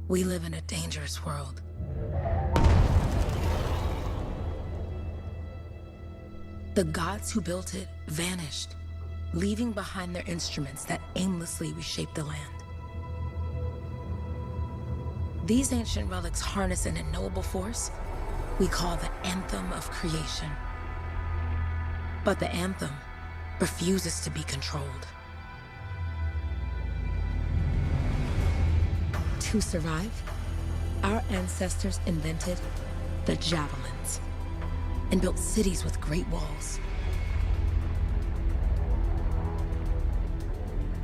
We live in a dangerous world. The gods who built it vanished, leaving behind their instruments that aimlessly reshaped the land. These ancient relics harness an unknowable force we call the Anthem of creation. But the Anthem refuses to be controlled. To survive, our ancestors invented the javelins and built cities with great walls.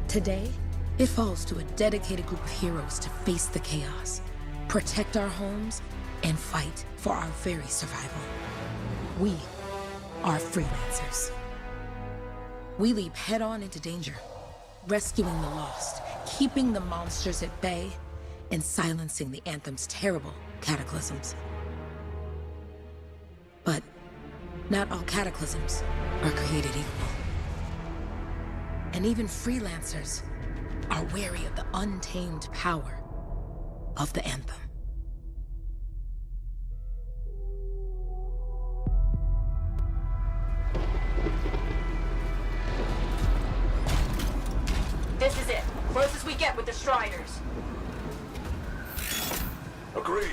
Today, it falls to a dedicated group of heroes to face the chaos, protect our homes, and fight for our very survival. We are freelancers. We leap head-on into danger, rescuing the lost, keeping the monsters at bay, and silencing the Anthem's terrible cataclysms. But not all cataclysms are created equal. And even freelancers are wary of the untamed power of the Anthem. This is it. Closest we get with the Striders. Agreed.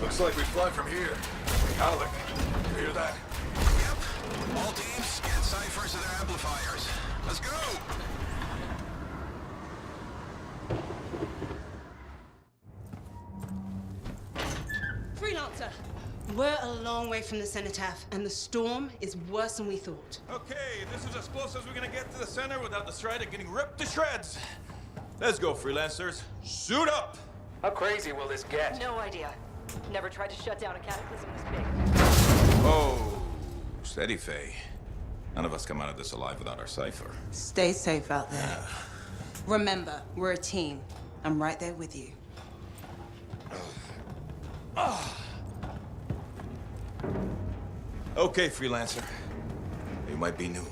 Looks like we fly from here. Alec, you hear that? Yep. All teams, get ciphers to their amplifiers. Let's go! Freelancer! We're a long way from the cenotaph, and the storm is worse than we thought. Okay, this is as close as we're gonna get to the center without the Strider getting ripped to shreds. Let's go, freelancers. Suit up! How crazy will this get? No idea. Never tried to shut down a cataclysm this big. Oh, steady, Faye. None of us come out of this alive without our cipher. Stay safe out there. Remember, we're a team. I'm right there with you. Okay, freelancer. You might be new,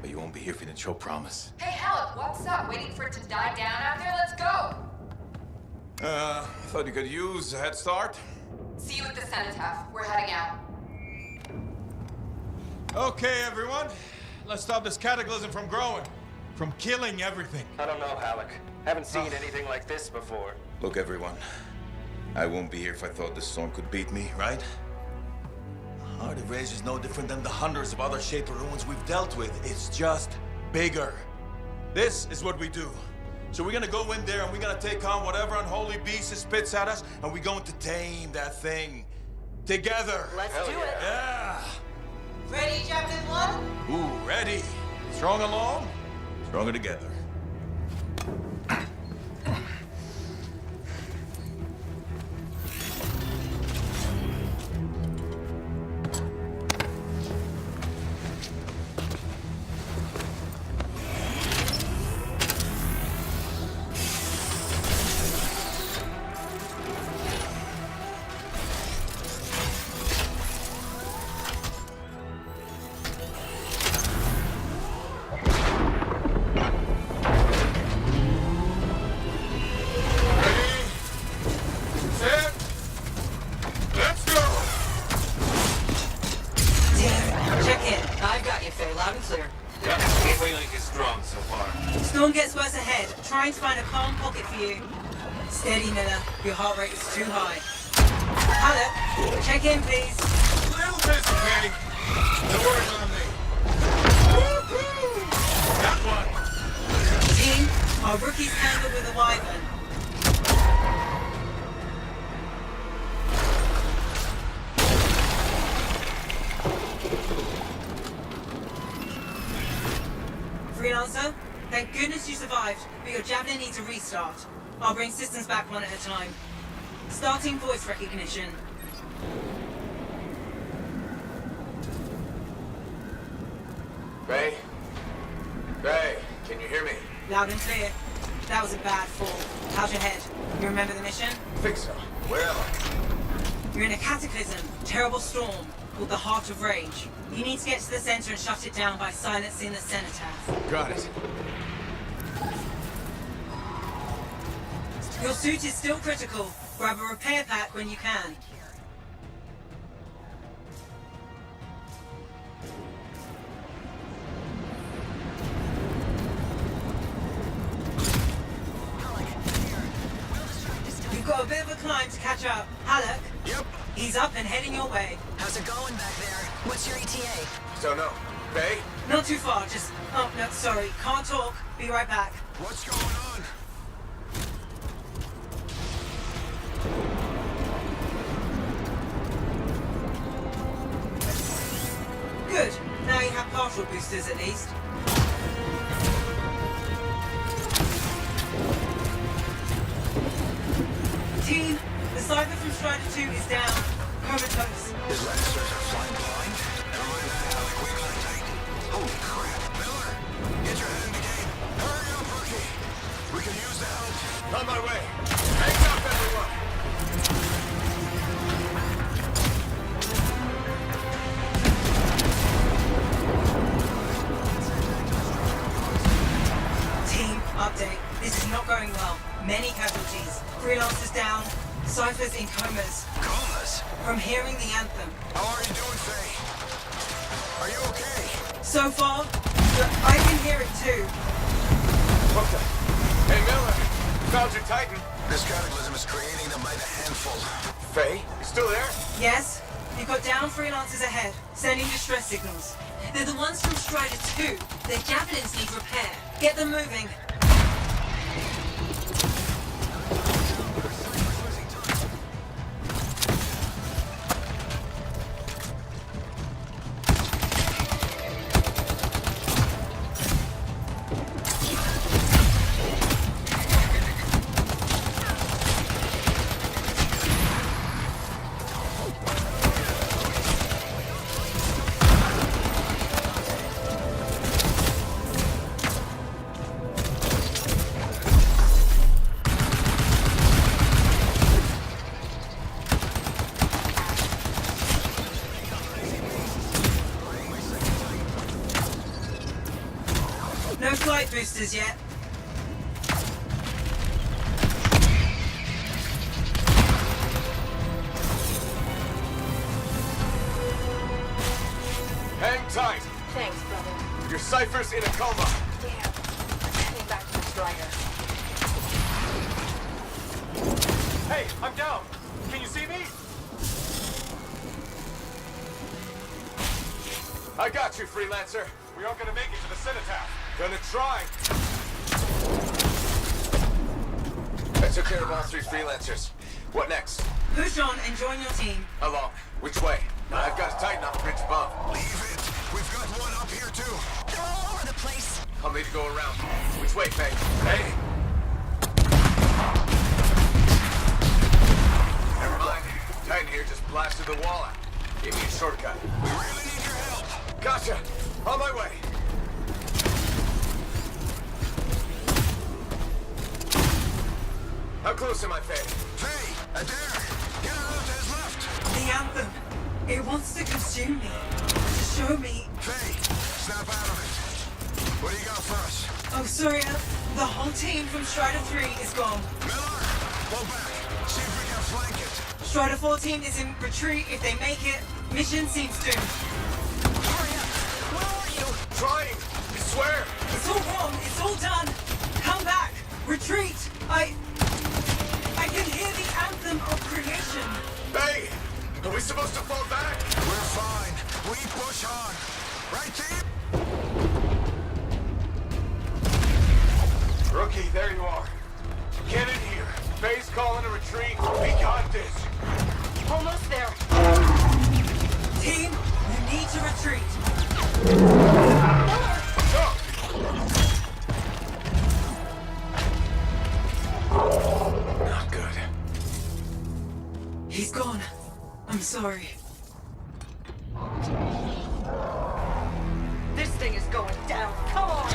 but you won't be here if you didn't show promise. Hey, Alec, what's up? Waiting for it to die down out there? Let's go! Thought you could use a head start. See you at the cenotaph. We're heading out. Okay, everyone. Let's stop this cataclysm from growing, from killing everything. I don't know, Alec. Haven't seen anything like this before. Look, everyone. I won't be here if I thought this storm could beat me, right? Heart of Rage is no different than the hundreds of other Shaper ruins we've dealt with. It's just bigger. This is what we do. So we're gonna go in there and we're gonna take on whatever unholy beast it spits at us, and we're going to tame that thing. Together. Let's do it. Yeah. Ready, Javelin 1? Ooh, ready. Strong along, stronger together. Storm gets worse ahead. Trying to find a calm pocket for you. Steady, Miller. Your heart rate is too high. Hello. Check in, please. Little busy, Kay. No worries on me. Woo-hoo! Got one. Team, our rookies handled with a wyvern. Freelancer, thank goodness you survived, but your Javelin needs a restart. I'll bring systems back one at a time. Starting voice recognition. Ray? Ray, can you hear me? Loud and clear. That was a bad fall. How's your head? You remember the mission? Think so. Where am I? You're in a cataclysm, terrible storm, called the Heart of Rage. You need to get to the center and shut it down by silencing the cenotaph. Got it. Your suit is still critical. Grab a repair pack when you can. You've got a bit of a climb to catch up. Halleck? Yep. He's up and heading your way. How's it going back there? What's your ETA? Don't know. Bay? Not too far, just... Oh, no, sorry. Can't talk. Be right back. What's going on? Good. Now you have partial boosters at least. Team, the Cypher from Strider 2 is down. Comatose. His lancers are flying blind. Never mind that, Alec. We got it tight. Holy crap. Miller, get your head in the game. Hurry up, rookie. We can use the help. On my way. Hang up, everyone. Team, update. This is not going well. Many casualties. Freelancers down. Cypher's in comas. Comas? From hearing the anthem. How are you doing, Faye? Are you okay? So far, but I can hear it too. What the? Hey, Miller. Found your Titan. This cataclysm is creating them by the handful. Faye, you still there? Yes? You've got down freelancers ahead, sending distress signals. They're the ones from Strider 2. Their javelins need repair. Get them moving. No flight boosters yet. Hang tight. Thanks, brother. Your Cypher's in a coma. Damn. I'm heading back to the Strider. Hey, I'm down. Can you see me? I got you, Freelancer. We aren't gonna make it to the cenotaph. Gonna try. I took care of all 3 Freelancers. What next? Push on and join your team. How long? Which way? I've got a Titan on the bridge above. Leave it. We've got one up here, too. They're all over the place. I'll need to go around. Which way, Faye? Hey! Never mind. Titan here just blasted the wall out. Gave me a shortcut. We really need your help. Gotcha! On my way! How close am I, Faye? Faye, Adair, get out to his left. The anthem. It wants to consume me. To show me. Faye, snap out of it. What do you got for us? Oh, sorry. The whole team from Strider 3 is gone. Miller, pull back. See if we can flank it. Strider 14 is in retreat. If they make it, mission seems doomed. Hurry up. Where are you? Trying! I swear! It's all wrong. It's all done. Come back. Retreat. I can hear the anthem of creation. Hey! Are we supposed to fall back? We're fine. We push on. Right, team? Rookie, there you are. Get in here. Faye's calling a retreat. We got this. Almost there. Team, you need to retreat. Not good. He's gone. I'm sorry. This thing is going down. Come on.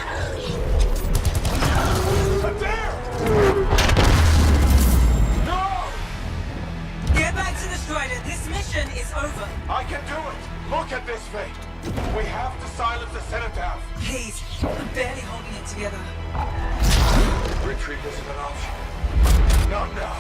Adair! No! Get back to the Strider. This mission is over. I can do it. Look at this, Faye. We have to silence the cenotaph. Please, I'm barely holding it together. Retreat isn't an option. Not now.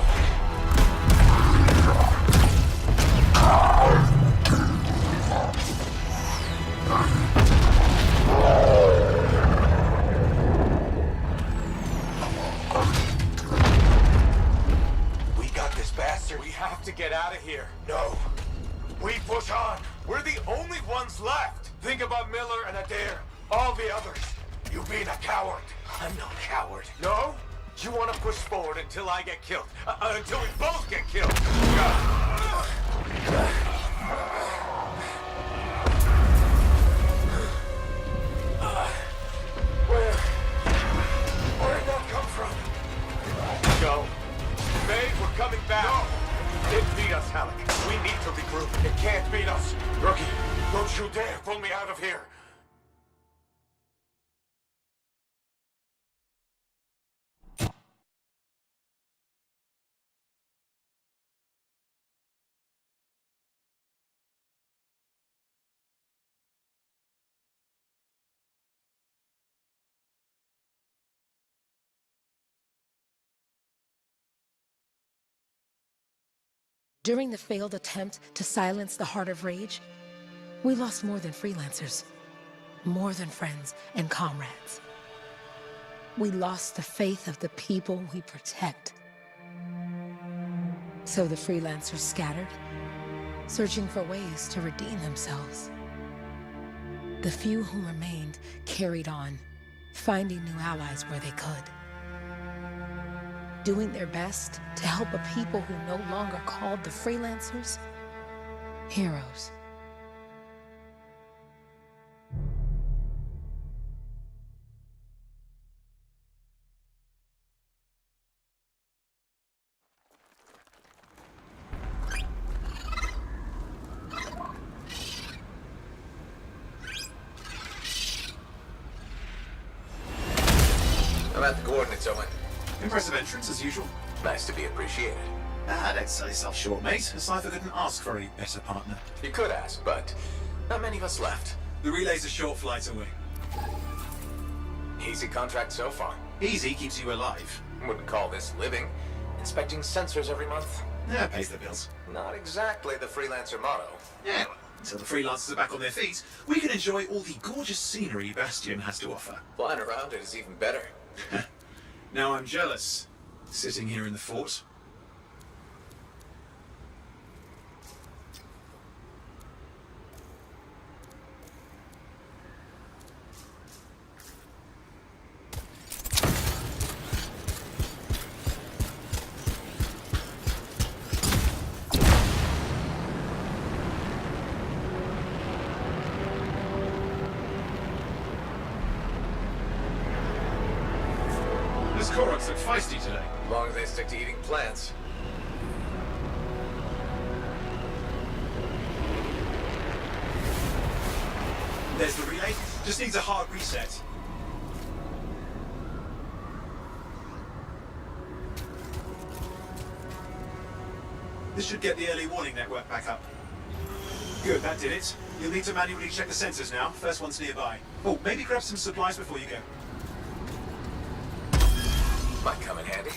We got this bastard. We have to get out of here. No. We push on. We're the only ones left. Think about Miller and Adair. All the others. You being a coward. I'm no coward. No? You want to push forward until I get killed. Until we both get killed. Where'd that come from? Go. Babe, we're coming back. No! It beat us, Halleck. We need to regroup. It can't beat us. Rookie, don't you dare pull me out of here. During the failed attempt to silence the Heart of Rage, we lost more than freelancers, more than friends and comrades. We lost the faith of the people we protect. So the freelancers scattered, searching for ways to redeem themselves. The few who remained carried on, finding new allies where they could. Doing their best to help a people who no longer called the freelancers heroes. I'm at the coordinates, Owen. Impressive entrance as usual. Nice to be appreciated. Don't sell yourself short, mate. Cypher couldn't ask for a better partner. You could ask, but not many of us left. The relay's a short flight away. Easy contract so far. Easy keeps you alive. Wouldn't call this living. Inspecting sensors every month. Yeah, pays the bills. Not exactly the freelancer motto. Yeah, well, until the freelancers are back on their feet, we can enjoy all the gorgeous scenery Bastion has to offer. Flying around it is even better. Now I'm jealous, sitting here in the fort. This Koroks look feisty today. As long as they stick to eating plants. There's the relay. Just needs a hard reset. This should get the early warning network back up. Good, that did it. You'll need to manually check the sensors now. First one's nearby. Oh, maybe grab some supplies before you go. Might come in handy.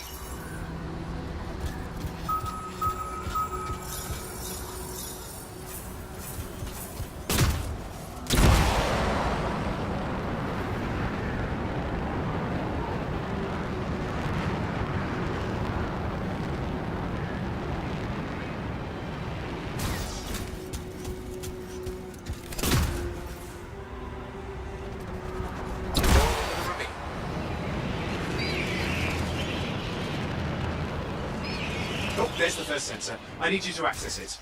Oh, there's the first sensor. I need you to access it.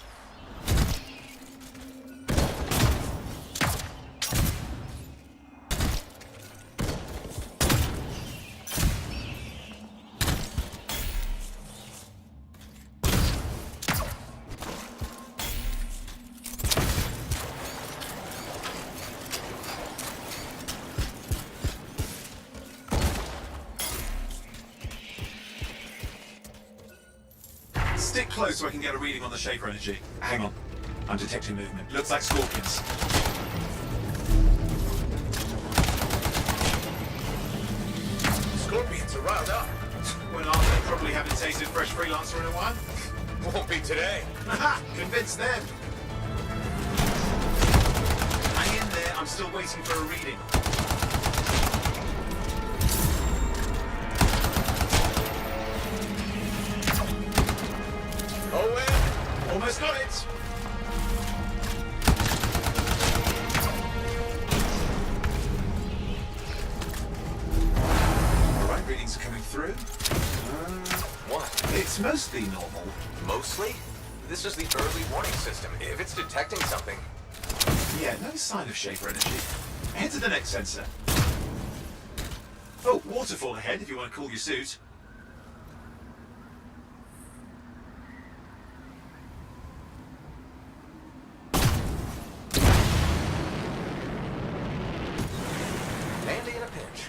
Stick close so I can get a reading on the Shaper energy. Hang on. I'm detecting movement. Looks like scorpions. Scorpions are riled up. Well, aren't they? Probably you haven't tasted fresh freelancer in a while? Won't be today. Aha! Convince them! Hang in there, I'm still waiting for a reading. Owen! Almost got it! Alright, readings are coming through. What? It's mostly normal. Mostly? This is the early warning system. If it's detecting something... Yeah, no sign of Shaper energy. Head to the next sensor. Oh, waterfall ahead if you want to cool your suit. Handy in a pinch.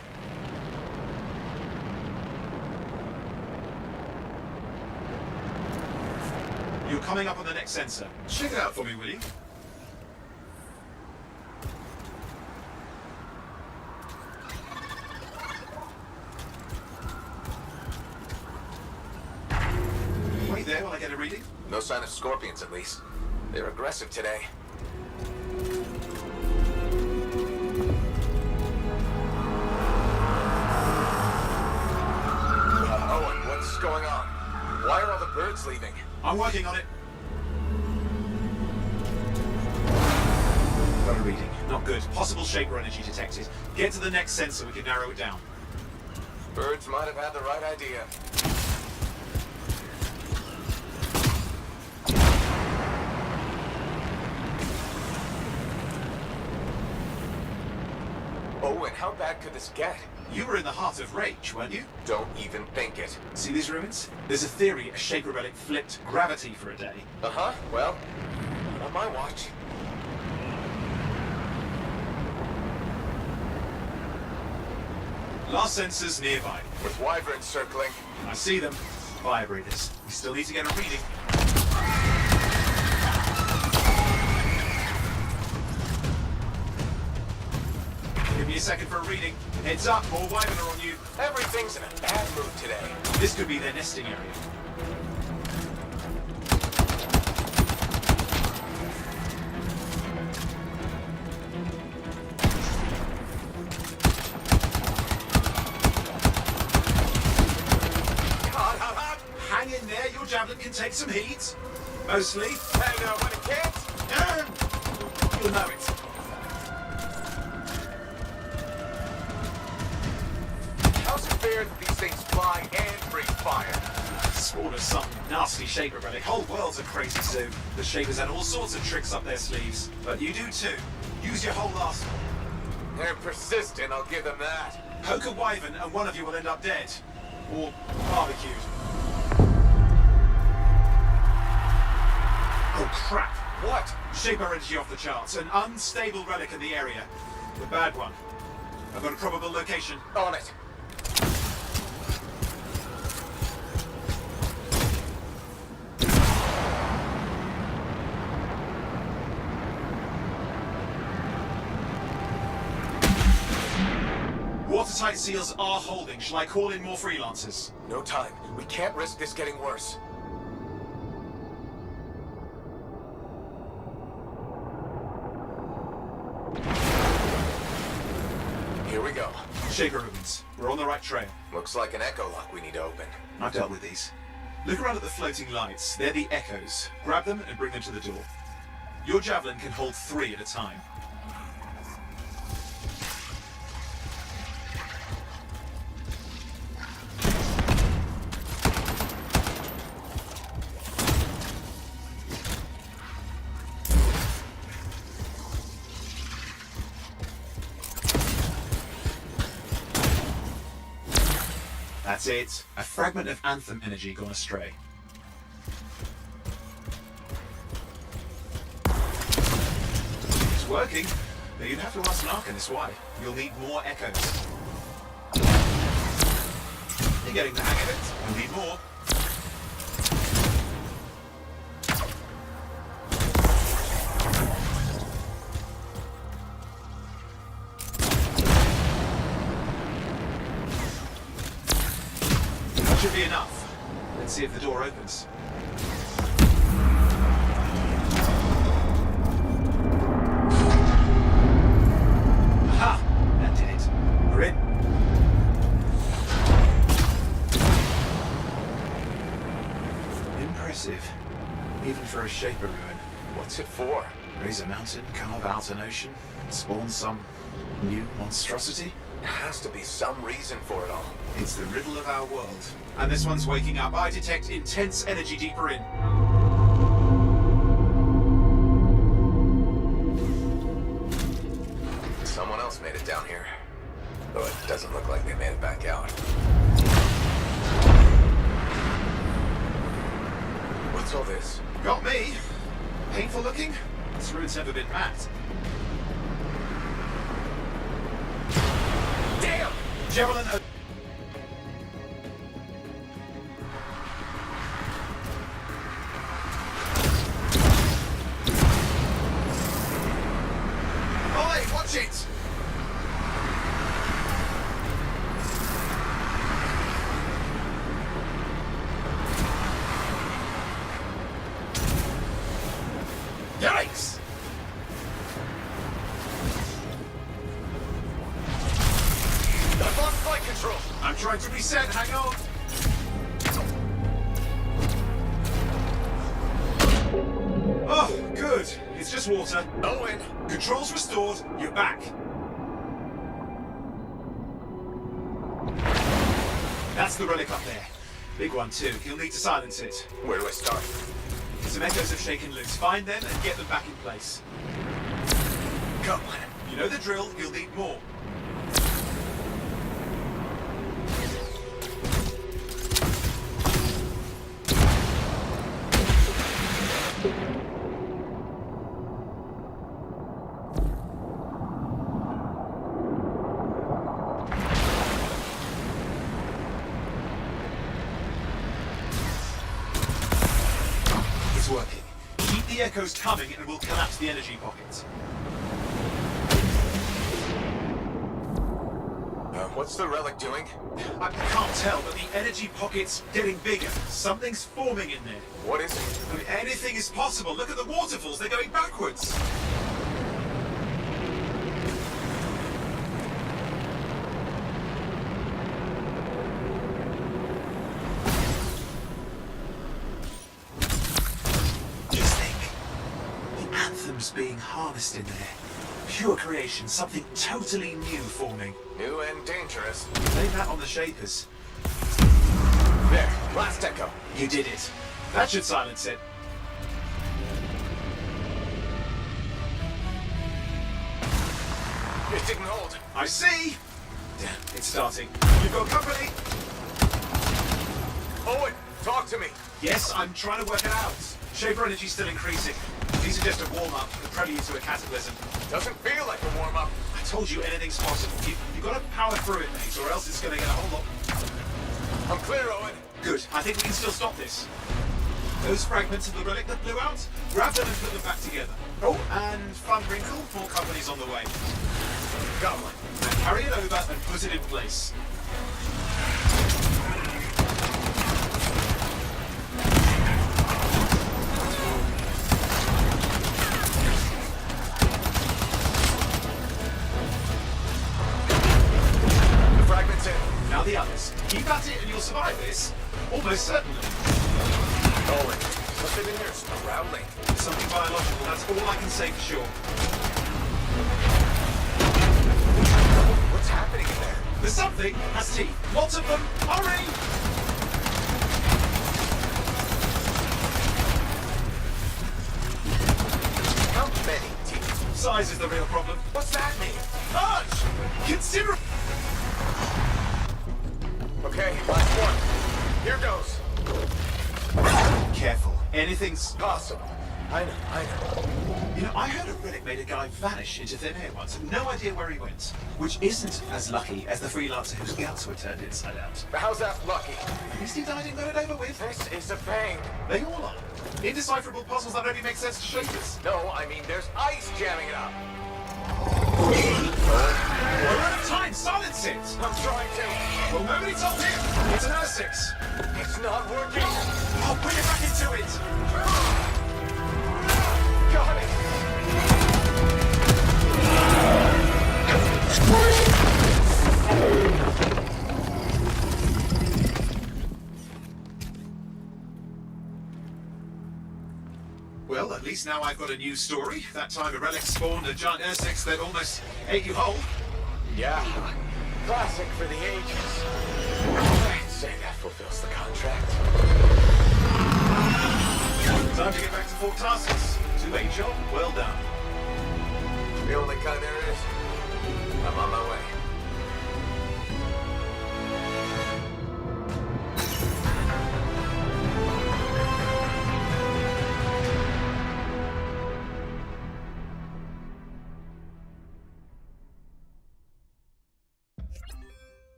You're coming up on the next sensor. Check it out for me, will you? Wait there while I get a reading. No sign of scorpions, at least. They're aggressive today. Owen, what's going on? Why are all the birds leaving? I'm working on it. Got a reading. Not good. Possible Shaper energy detected. Get to the next sensor, we can narrow it down. Birds might have had the right idea. Owen, how bad could this get? You were in the heart of Rage, weren't you? Don't even think it. See these ruins? There's a theory a Shaper relic flipped gravity for a day. Uh-huh, well, not on my watch. Last sensors nearby. With wyverns circling. I see them. Fire breathers. We still need to get a reading. Give me a second for a reading. Heads up, more wyvern are on you. Everything's in a bad mood today. This could be their nesting area. Hang in there, your javelin can take some heat. Mostly. And when it can't, You'll know it. how's it fair that these things fly and breathe fire? Spawn of some nasty Shaper relic. Whole world's a crazy zoo. The Shapers had all sorts of tricks up their sleeves. But you do too. Use your whole arsenal. They're persistent, I'll give them that. Poke a wyvern and one of you will end up dead. Or barbecued. Oh crap! What? Shaper energy off the charts. An unstable relic in the area. The bad one. I've got a probable location. On it. Watertight seals are holding. Shall I call in more freelancers? No time. We can't risk this getting worse. Here we go. Shaper ruins. We're on the right trail. Looks like an echo lock we need to open. I've dealt with these. Look around at the floating lights. They're the echoes. Grab them and bring them to the door. Your javelin can hold 3 at a time. That's it. A fragment of Anthem energy gone astray. It's working, but you'd have to ask an Arcanist why. You'll need more echoes. You're getting the hang of it. You'll need more. Should be enough. Let's see if the door opens. Aha! That did it. We're in. Impressive. Even for a Shaper ruin. What's it for? Raise a mountain, carve out an ocean, spawn some new monstrosity? There has to be some reason for it all. It's the riddle of our world. And this one's waking up. I detect intense energy deeper in. Someone else made it down here. Though it doesn't look like they made it back out. What's all this? Got me. Painful looking? This ruin's never been mapped. Damn! Javelin. Ollie, watch it! Yikes! I've lost flight control! I'm trying to reset, hang on. Oh, good. It's just water. Owen! Controls restored, you're back. That's the relic up there. Big one too. You'll need to silence it. Where do I start? Some echoes have shaken loose. Find them and get them back in place. Come on. You know the drill, you'll need more. It's working. Keep the echoes coming and we'll collapse the energy pockets. What's the relic doing? I can't tell, but the energy pocket's getting bigger. Something's forming in there. What is it? I mean, anything is possible. Look at the waterfalls, they're going backwards. Just think. The Anthem's being harnessed in there. Pure creation, something totally new forming. New and dangerous. Blame that on the Shapers. There, last echo. You did it. That should silence it. It didn't hold. I see! Damn, it's starting. You've got company! Owen, talk to me. Yes, I'm trying to work it out. Shaper energy's still increasing. These are just a warm-up, a prelude to a cataclysm. Doesn't feel like a warm-up. I told you anything's possible. You've got to power through it, mate, or else it's going to get a whole lot... I'm clear, Owen. Good. I think we can still stop this. Those fragments of the relic that blew out, grab them and put them back together. Oh, and fun wrinkle, more company's on the way. Got one. And carry it over and put it in place. The fragment's in. Now the others. Keep at it and you'll survive this. Almost certainly. Owen, something in there's growling. Something biological, that's all I can say for sure. What's happening in there? There's something, has teeth. Lots of them. Hurry! How many teeth? Size is the real problem. What's that mean? Large! Consider... Okay, last one. Here goes. Careful. Anything's... Possible. I know. You know, I heard a relic made a guy vanish into thin air once. No idea where he went. Which isn't as lucky as the freelancer whose guts were turned inside out. But how's that lucky? At least he died and got it over with. This is a pain. They all are. Indecipherable puzzles that only make sense to Shapers. No, I mean there's ice jamming it up. We're out of time. Silence it. I'm trying to. Well, nobody told him. It's an R6. It's not working. to it! Got it! Well, at least now I've got a new story. That time a relic spawned a giant Ursex that almost ate you whole. Yeah, classic for the ages. I'd say that fulfills the contract. Time to get back to Fort Tarsus. To a job well done. The only kind there is. I'm on my way.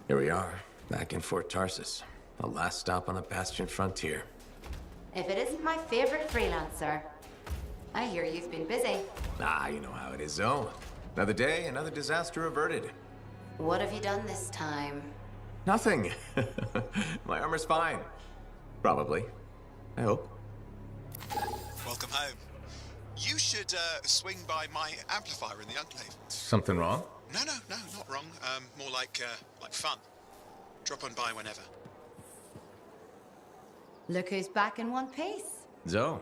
Here we are, back in Fort Tarsus. The last stop on the Bastion frontier. If it isn't my favorite freelancer. I hear you've been busy. Ah, you know how it is, Zoe. Another day, another disaster averted. What have you done this time? Nothing. My armor's fine. Probably. I hope. Welcome home. You should swing by my amplifier in the Enclave. Something wrong? No, not wrong. More like fun. Drop on by whenever. Look who's back in one piece. Zoe,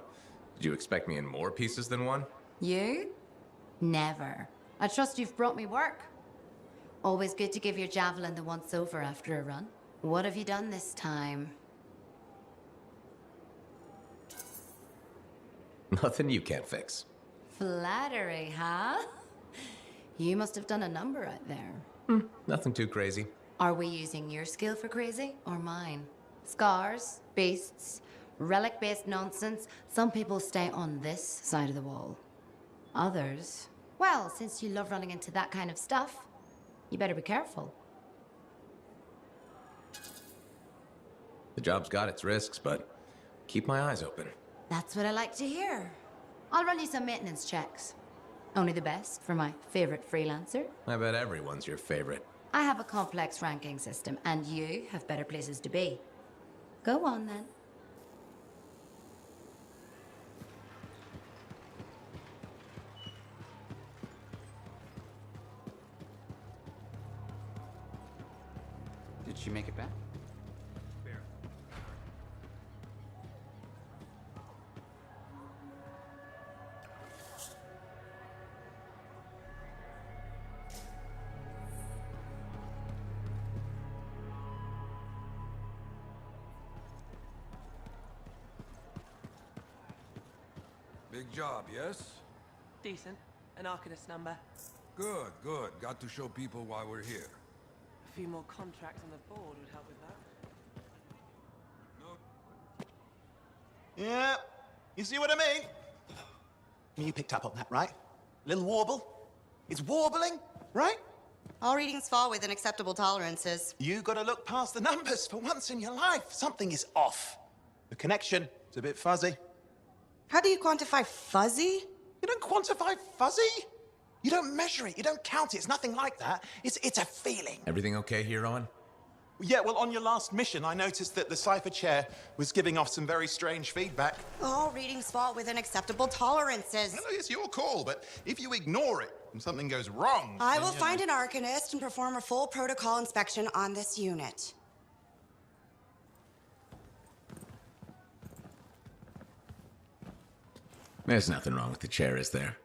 did you expect me in more pieces than one? You? Never. I trust you've brought me work. Always good to give your javelin the once-over after a run. What have you done this time? Nothing you can't fix. Flattery, huh? You must have done a number out there. Nothing too crazy. Are we using your skill for crazy or mine? Scars, beasts, relic-based nonsense. Some people stay on this side of the wall. Others, well, since you love running into that kind of stuff, you better be careful. The job's got its risks, but keep my eyes open. That's what I like to hear. I'll run you some maintenance checks. Only the best for my favorite freelancer. I bet everyone's your favorite. I have a complex ranking system, and you have better places to be. Go on then. Did she make it back? Big job, yes? Decent. An Arcanist number. Good, good. Got to show people why we're here. A few more contracts on the board would help with that. Yeah, you see what I mean? You picked up on that, right? Little warble? It's warbling, right? All readings fall within acceptable tolerances. You gotta look past the numbers for once in your life. Something is off. The connection is a bit fuzzy. How do you quantify fuzzy? You don't quantify fuzzy. You don't measure it. You don't count it. It's nothing like that. It's a feeling. Everything okay here, Owen? Yeah, well, on your last mission, I noticed that the cipher chair was giving off some very strange feedback. All readings fall within acceptable tolerances. No, it's your call, but if you ignore it and something goes wrong... I will find an Arcanist and perform a full protocol inspection on this unit. There's nothing wrong with the chair, is there?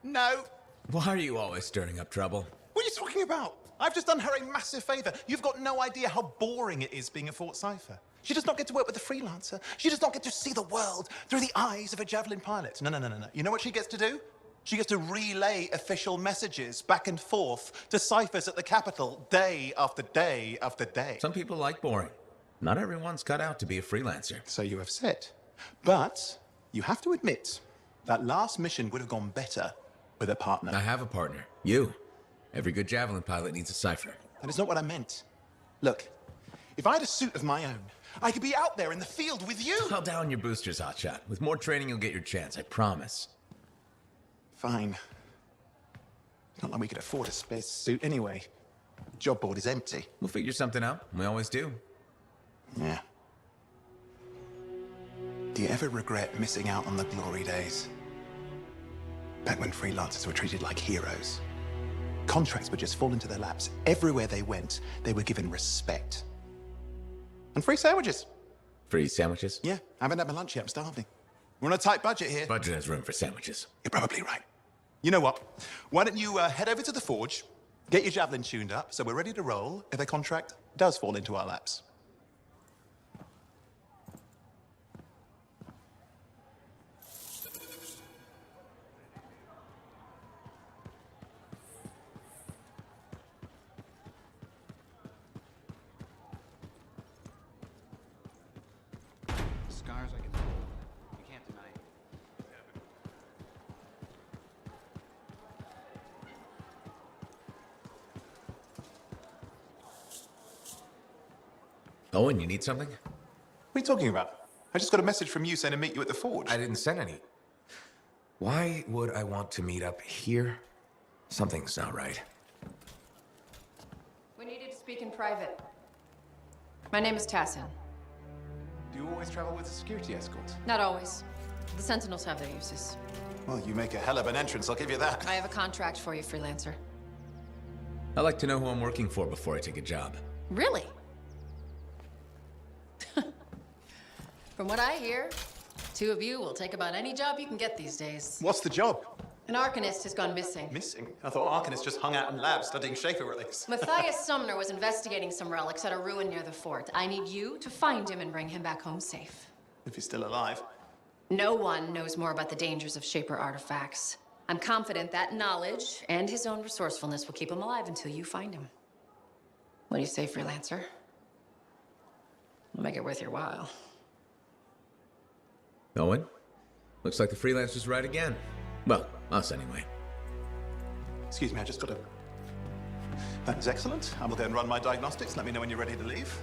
No. Why are you always stirring up trouble? What are you talking about? I've just done her a massive favor. You've got no idea how boring it is being a Fort Cipher. She does not get to work with a freelancer. She does not get to see the world through the eyes of a Javelin pilot. No. You know what she gets to do? She gets to relay official messages back and forth to ciphers at the Capitol day after day after day. Some people like boring. Not everyone's cut out to be a freelancer. So you have said. But you have to admit, that last mission would have gone better with a partner. I have a partner. You. Every good Javelin pilot needs a cipher. That is not what I meant. Look, if I had a suit of my own, I could be out there in the field with you. Call down your boosters, Hotshot. With more training, you'll get your chance, I promise. Fine. It's not like we could afford a space suit anyway. Job board is empty. We'll figure something out. We always do. Yeah. Do you ever regret missing out on the glory days? Back when freelancers were treated like heroes. Contracts would just fall into their laps. Everywhere they went, they were given respect. And free sandwiches. Free sandwiches? Yeah, I haven't had my lunch yet. I'm starving. We're on a tight budget here. Budget has room for sandwiches. You're probably right. You know what? Why don't you head over to the forge, get your Javelin tuned up, so we're ready to roll if a contract does fall into our laps. Scars I can feel. You can't deny it. Owen, you need something? What are you talking about? I just got a message from you saying to meet you at the forge. I didn't send any. Why would I want to meet up here? Something's not right. We needed to speak in private. My name is Tassin. Do you always travel with a security escort? Not always. The Sentinels have their uses. Well, you make a hell of an entrance, I'll give you that. I have a contract for you, freelancer. I like to know who I'm working for before I take a job. Really? From what I hear, two of you will take about any job you can get these days. What's the job? An Arcanist has gone missing. Missing? I thought Arcanists just hung out in labs studying Schaefer relics. Matthias Sumner was investigating some relics at a ruin near the fort. I need you to find him and bring him back home safe. If he's still alive. No one knows more about the dangers of Shaper artifacts. I'm confident that knowledge and his own resourcefulness will keep him alive until you find him. What do you say, freelancer? We'll make it worth your while. Owen? Looks like the freelancer's right again. Well, us anyway. Excuse me, I just got a... That is excellent. I will go and run my diagnostics. Let me know when you're ready to leave.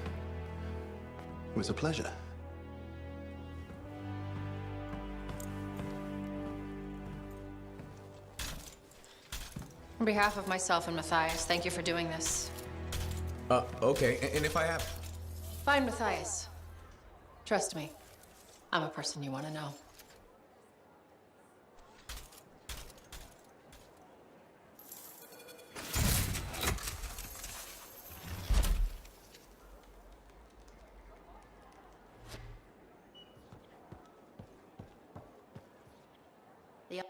It was a pleasure. On behalf of myself and Matthias, thank you for doing this. Okay. And if I have... Find Matthias. Trust me, I'm a person you want to know. The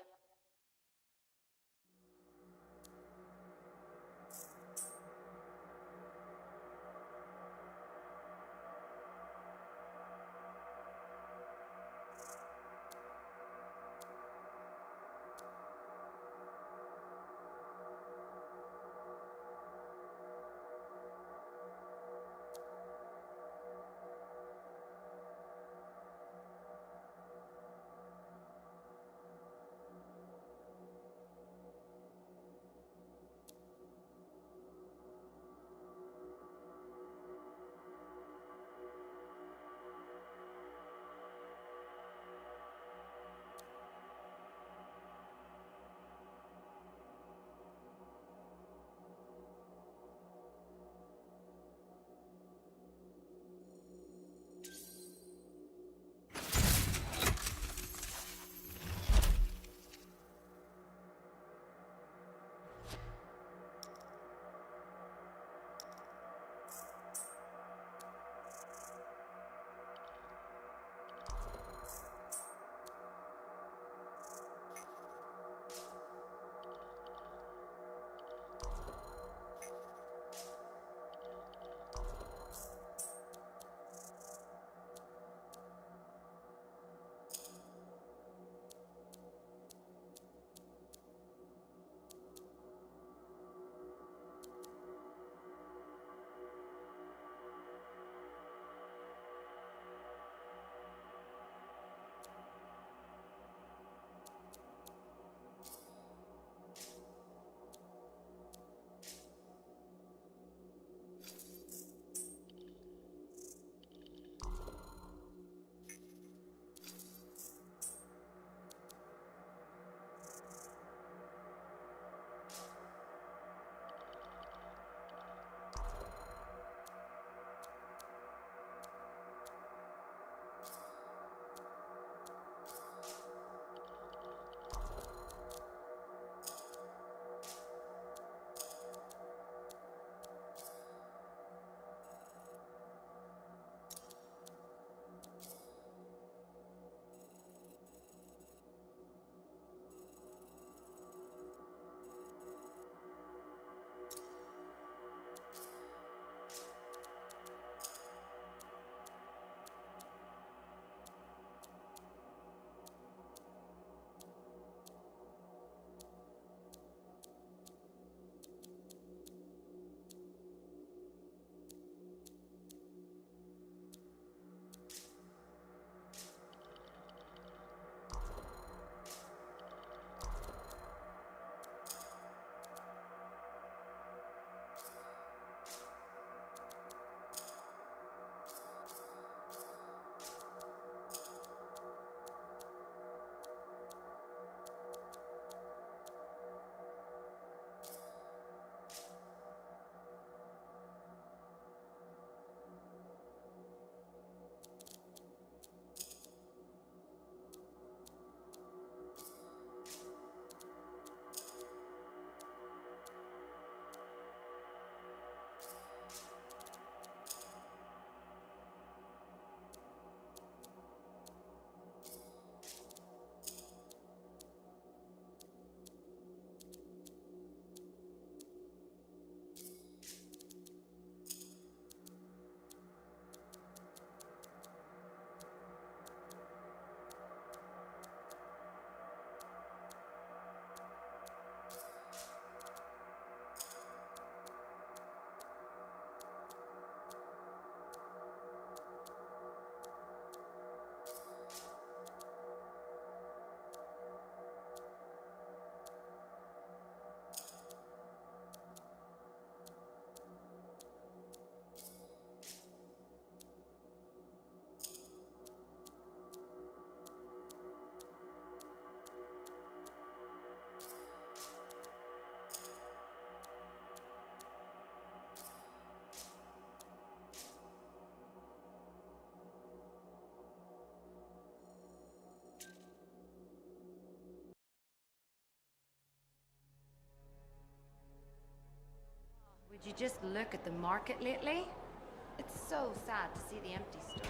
Did you just look at the market lately? It's so sad to see the empty store.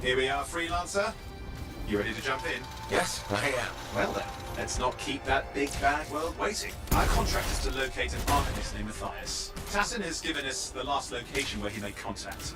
Here we are, Freelancer. You ready to jump in? Yes, I am. Well then, let's not keep that big bad world waiting. Our contract is to locate an archivist named Matthias. Tassin has given us the last location where he made contact.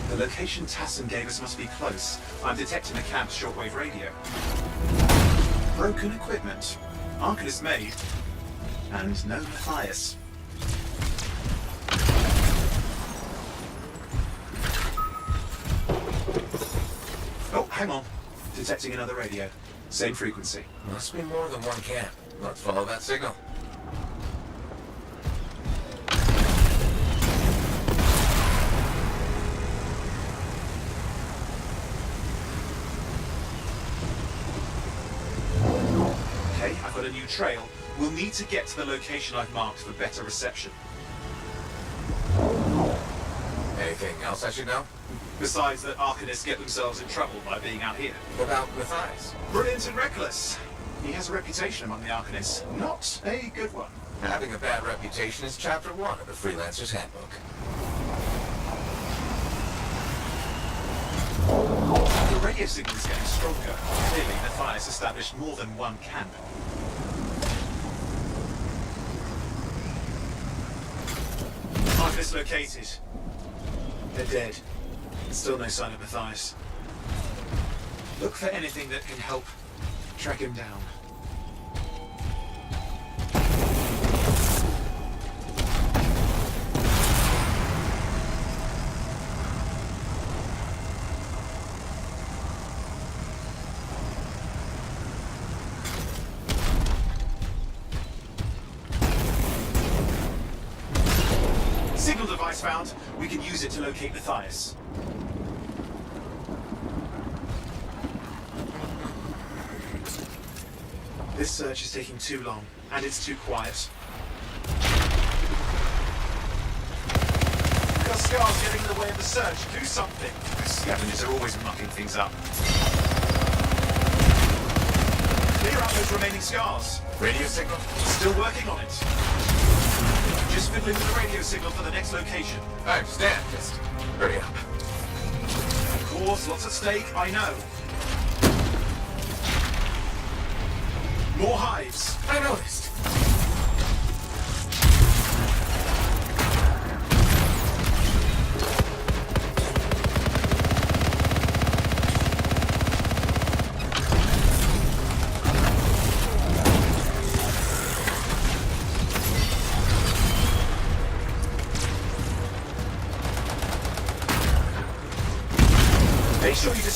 The location Tassin gave us must be close. I'm detecting the camp's shortwave radio. Broken equipment. Arcanist made. And no Matthias. Oh, hang on. Detecting another radio. Same frequency. Must be more than one camp. Let's follow that signal. I've got a new trail. We'll need to get to the location I've marked for better reception. Anything else I should know? Besides that Arcanists get themselves in trouble by being out here. What about Matthias? Brilliant and reckless. He has a reputation among the Arcanists. Not a good one. Having a bad reputation is chapter 1 of the Freelancer's Handbook. The radio signal is getting stronger. Clearly, Matthias established more than one camp. Arcanist located. They're dead. Still no sign of Matthias. Look for anything that can help track him down. Signal device found. We can use it to locate Matthias. This search is taking too long, and it's too quiet. We've got scars getting in the way of the search. Do something. The scavengers are always mucking things up. Clear out those remaining scars. Radio signal? Still working on it. Just fiddling with the radio signal for the next location. I understand. Just hurry up. Of course, lots at stake, I know. More hives. I noticed.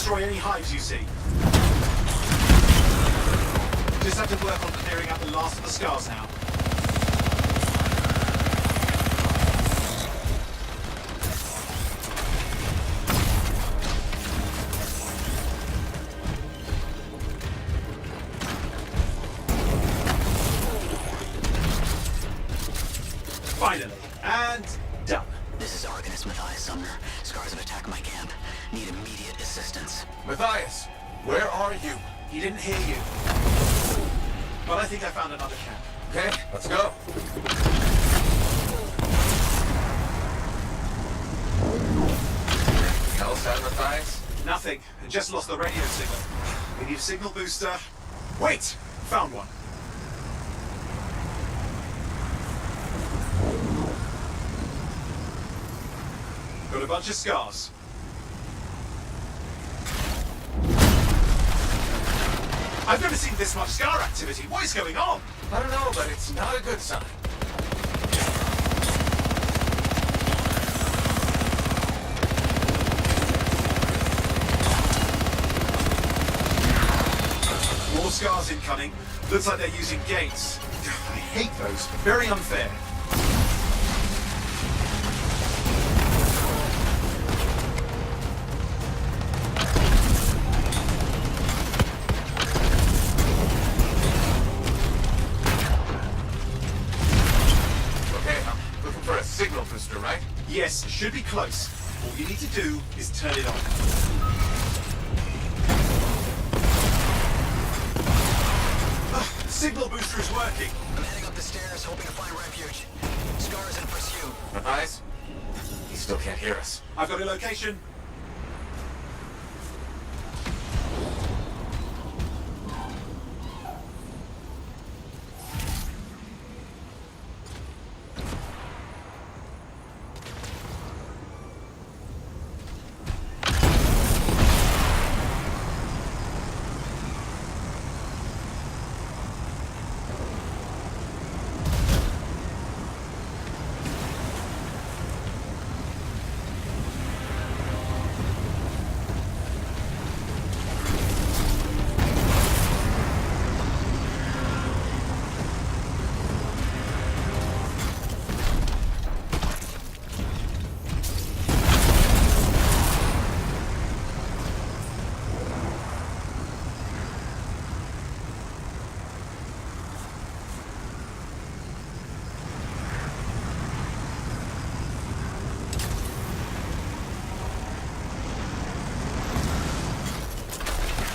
destroy any hives you see. Just have to work on clearing out the last of the scars now. Finally, and done. This is Arcanist Matthias Sumner. Scars have attacked my camp. Need immediate assistance. Matthias, where are you? He didn't hear you. But I think I found another camp. Okay, let's go. Anything else out, Matthias? Nothing. I just lost the radio signal. We need a signal booster. Wait! Found one. Got a bunch of scars. I've never seen this much scar activity. What is going on? I don't know, but it's not a good sign. More scars incoming. Looks like they're using gates. I hate those. Very unfair. Signal booster, right? Yes, should be close. All you need to do is turn it on. The signal booster is working. I'm heading up the stairs, hoping to find refuge. Scars in pursuit. Matthias? He still can't hear us. I've got a location.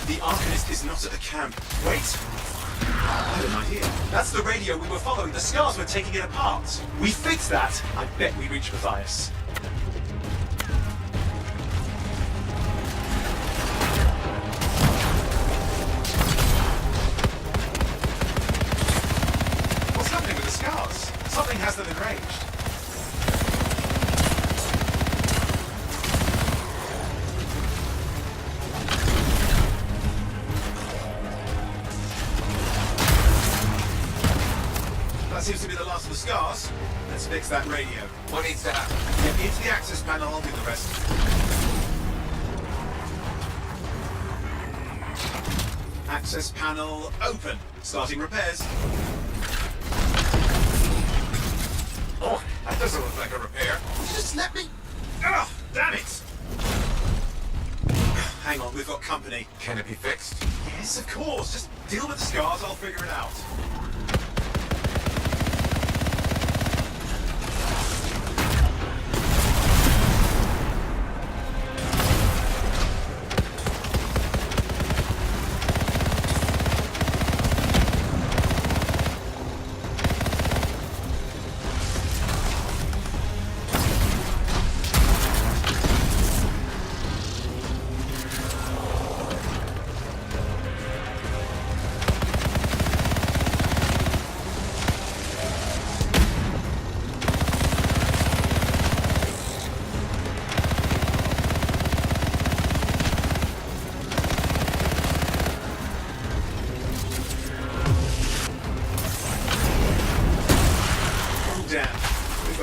The Arcanist is not at the camp. Wait! I had an idea. That's the radio we were following. The scars were taking it apart. We fixed that. I bet we reach Matthias. What's happening with the scars? Something has them enraged. Seems to be the last of the scars. Let's fix that radio. What needs to happen? Get me into the access panel, I'll do the rest. Access panel open. Starting repairs. Oh, that doesn't look like a repair. Just let me... Ugh, damn it! Hang on, we've got company. Can it be fixed? Yes, of course. Just deal with the scars, I'll figure it out.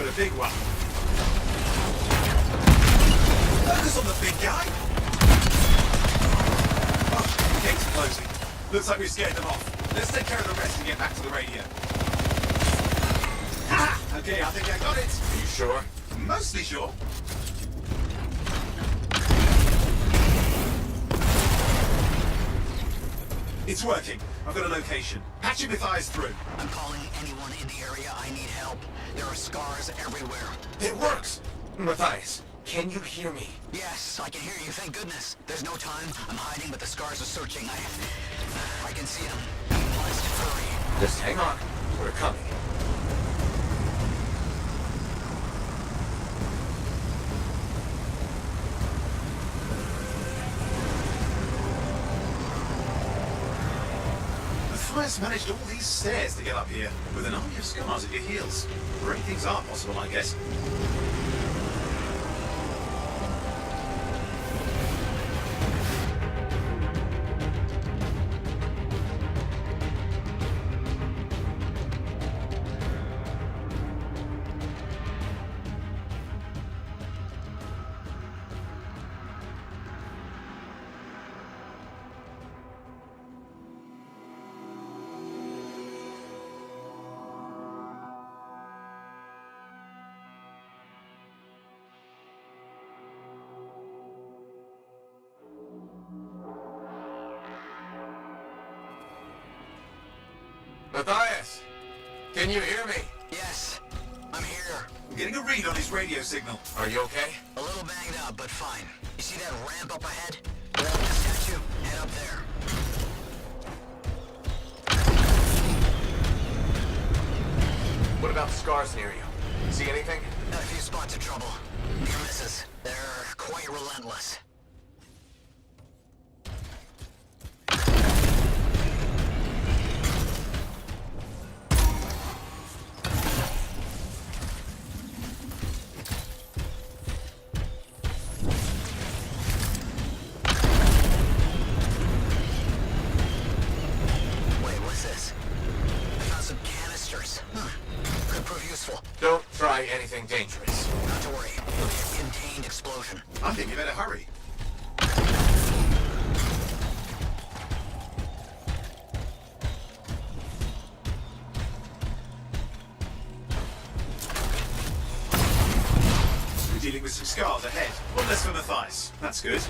A big one. Focus on the big guy. gates are closing. Looks like we've scared them off. Let's take care of the rest and get back to the radio. Ha! Okay, I think I got it. Are you sure? Mostly sure. It's working. I've got a location. Patch Matthias through. I'm calling anyone in the area. I need help. There are scars everywhere. It works! Matthias, can you hear me? Yes, I can hear you. Thank goodness. There's no time. I'm hiding, but the scars are searching. I can see them. Let's hurry. Just hang on. We're coming. Matthias managed all these stairs to get up here, with an army of scars at your heels. Great things are possible, I guess. Matthias! Can you hear me? Yes, I'm here. I'm getting a read on his radio signal. Are you okay? A little banged up, but fine. You see that ramp up ahead? The statue? Head up there. What about the scars near you? See anything? A few spots of trouble. Near misses. They're quite relentless. Don't try anything dangerous. Not to worry. It'll be a contained explosion. I think you better hurry. We're dealing with some scars ahead. One less for Matthias. That's good.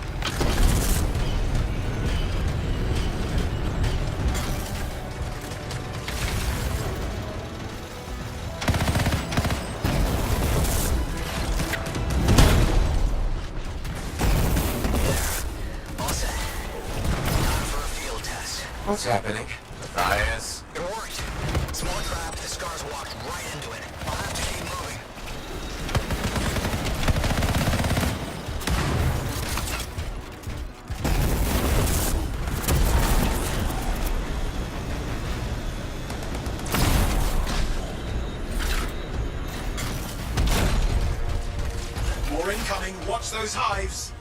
What's happening? Matthias? It worked. Small trap, the scars walked right into it. I'll have to keep moving. More incoming. Watch those hives.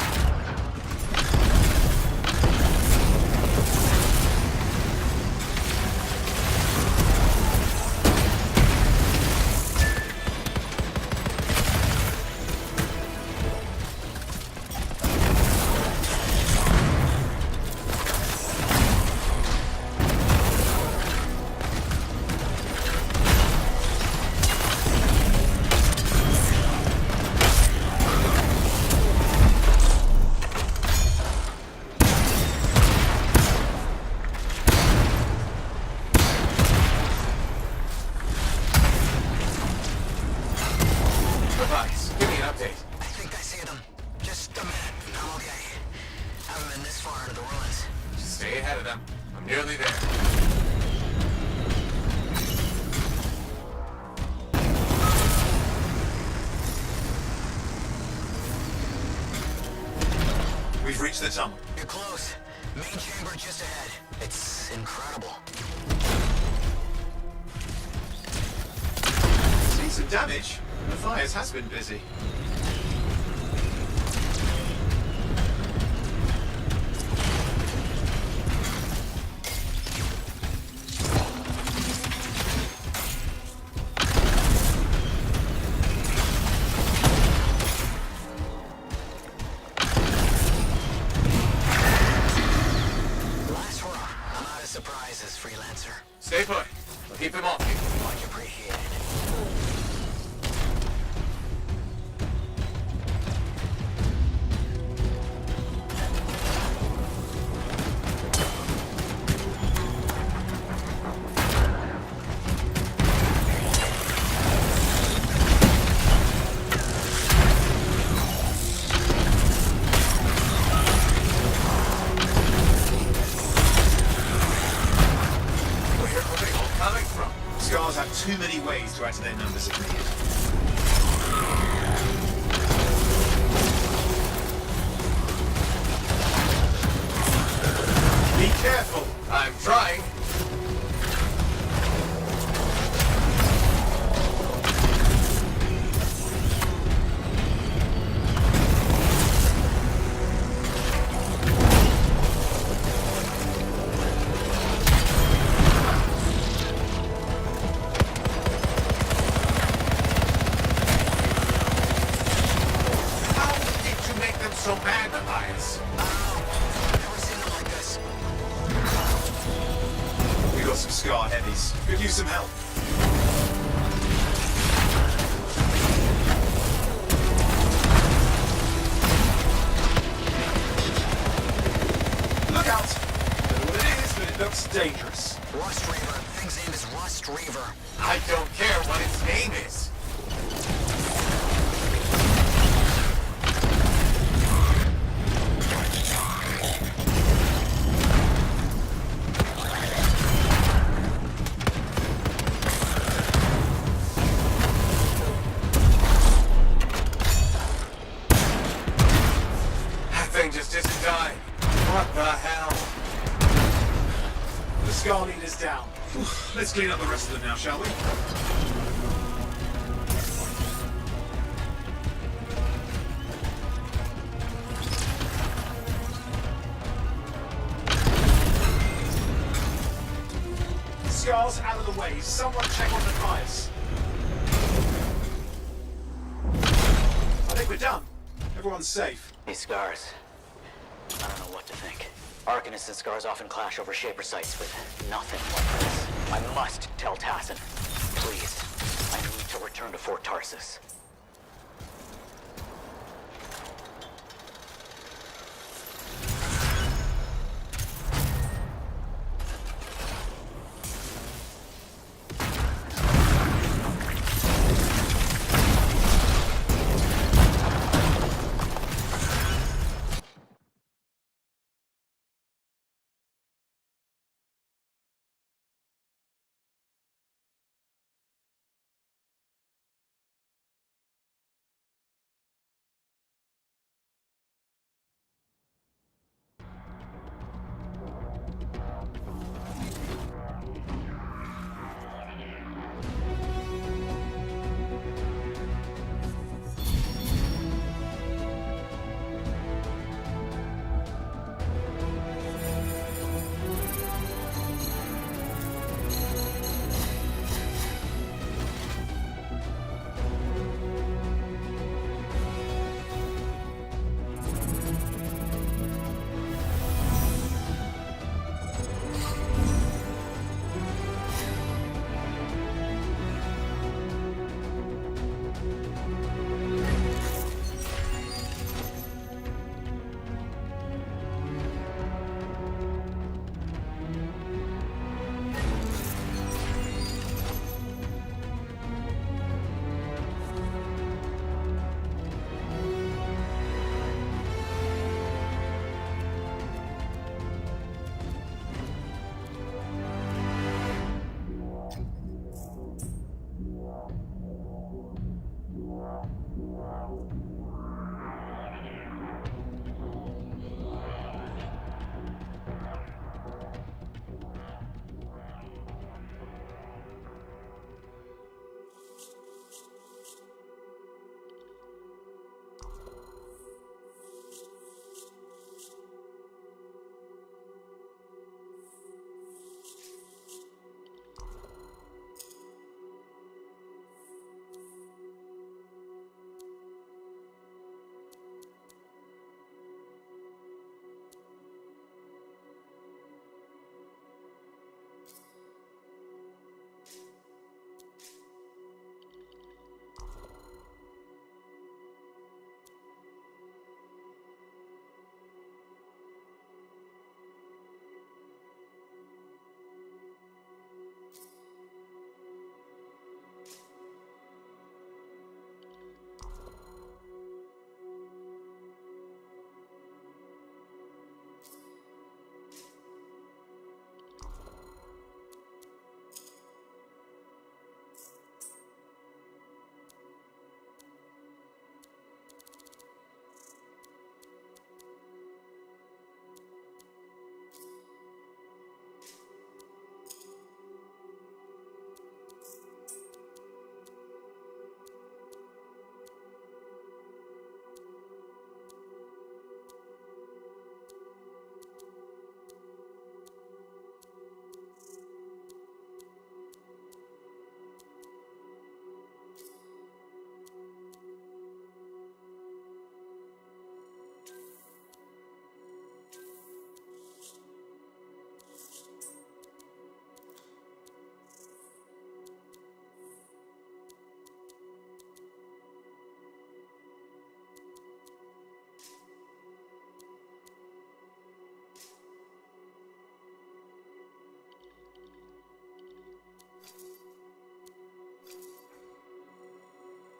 We've reached the tunnel. You're close. Main chamber just ahead. It's incredible. Seen some damage. Matthias has been busy. Keep him off you. Much appreciated. Where are they all coming from? Scars have too many ways to add to their numbers if needed. Be careful. I'm trying. How did you make them so bad, Matthias? Never seen it like this. We got some Scar heavies. Could use some help. Look out! Don't know what it is, but it looks dangerous. Rust Reaver. Thing's name is Rust Reaver. I don't care what its name is. That thing just isn't dying. What the hell? The Scar leader's down. Whew. Let's clean up the rest of them now, shall we? Scar's out of the way. Someone check on the fires. I think we're done. Everyone's safe. These scars. I don't know what to think. Arcanists and scars often clash over Shaper sites, but nothing like this. I must tell Tassin. Please. I need to return to Fort Tarsus.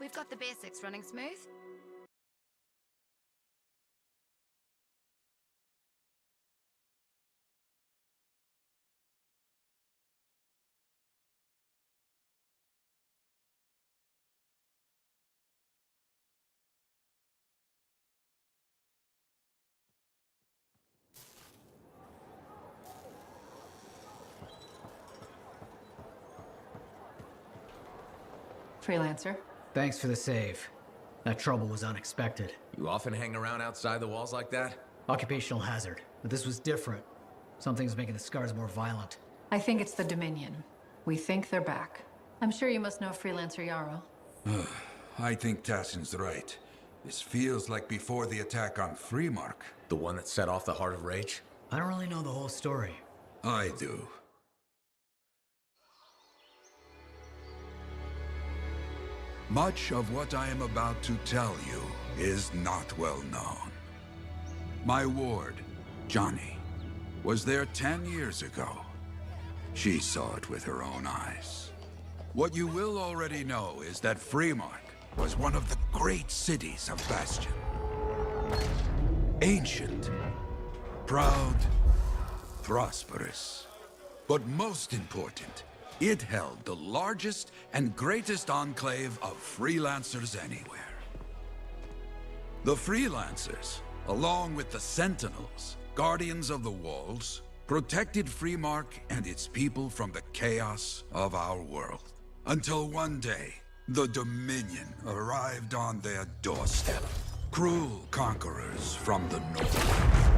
We've got the basics running smooth. Freelancer. Thanks for the save. That trouble was unexpected. You often hang around outside the walls like that? Occupational hazard, but this was different. Something's making the scars more violent. I think it's the Dominion. We think they're back. I'm sure you must know Freelancer Yarrow. I think Tassin's right. This feels like before the attack on Freemark. The one that set off the Heart of Rage? I don't really know the whole story. I do. Much of what I am about to tell you is not well known. My ward, Johnny, was there 10 years ago. She saw it with her own eyes. What you will already know is that Freemark was one of the great cities of Bastion. Ancient, proud, prosperous. But most important, it held the largest and greatest enclave of freelancers anywhere. The freelancers, along with the Sentinels, guardians of the walls, protected Freemark and its people from the chaos of our world. Until one day, the Dominion arrived on their doorstep. Cruel conquerors from the north.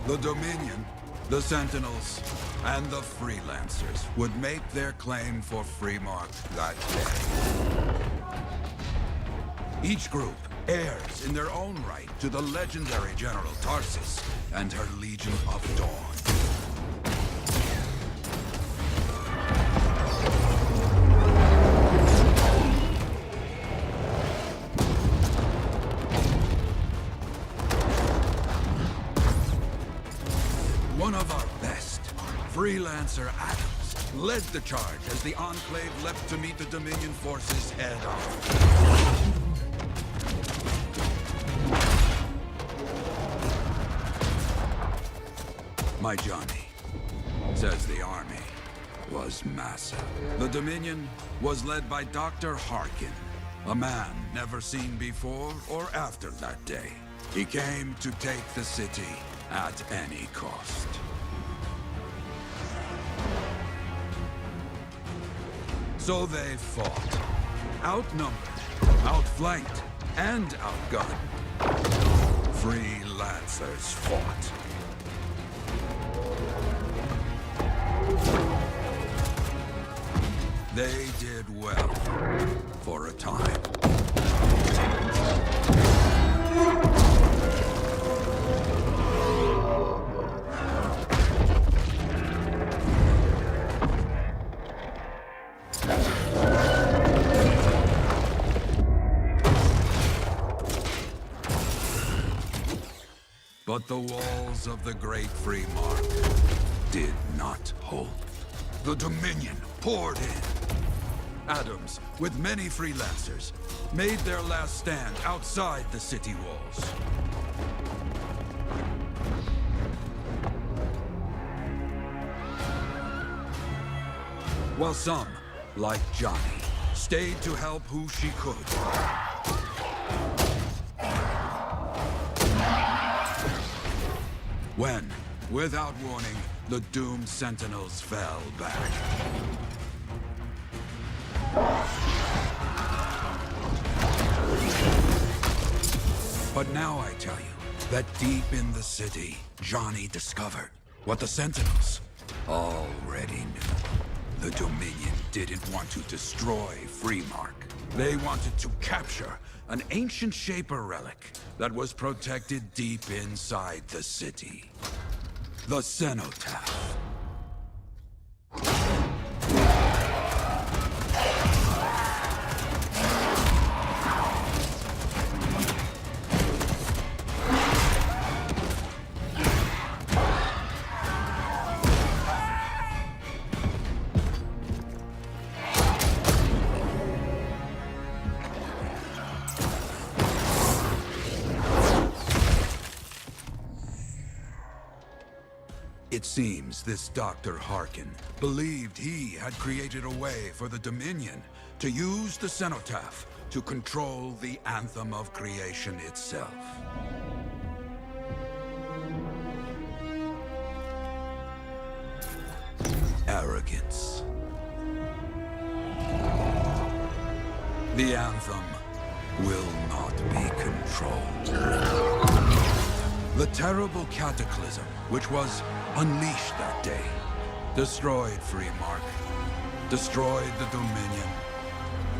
The Dominion, the Sentinels, and the Freelancers would make their claim for Freemark that day. Each group heirs in their own right to the legendary General Tarsis and her Legion of Dawn. One of our best, Freelancer Adams, led the charge as the Enclave leapt to meet the Dominion forces head-on. My Johnny says the army was massive. The Dominion was led by Dr. Harkin, a man never seen before or after that day. He came to take the city at any cost. So they fought. Outnumbered, outflanked, and outgunned. Freelancers fought. They did well for a time. But the walls of the Great Freemark did not hold. The Dominion poured in. Adams, with many freelancers, made their last stand outside the city walls. While some, like Johnny, stayed to help who she could. When, without warning, the doomed Sentinels fell back. But now I tell you that deep in the city, Johnny discovered what the Sentinels already knew. The Dominion didn't want to destroy Freemark. They wanted to capture an ancient Shaper relic that was protected deep inside the city. The Cenotaph. It seems this Dr. Harkin believed he had created a way for the Dominion to use the cenotaph to control the Anthem of creation itself. Arrogance. The Anthem will not be controlled. The terrible cataclysm which was unleashed that day destroyed Freemark, destroyed the Dominion,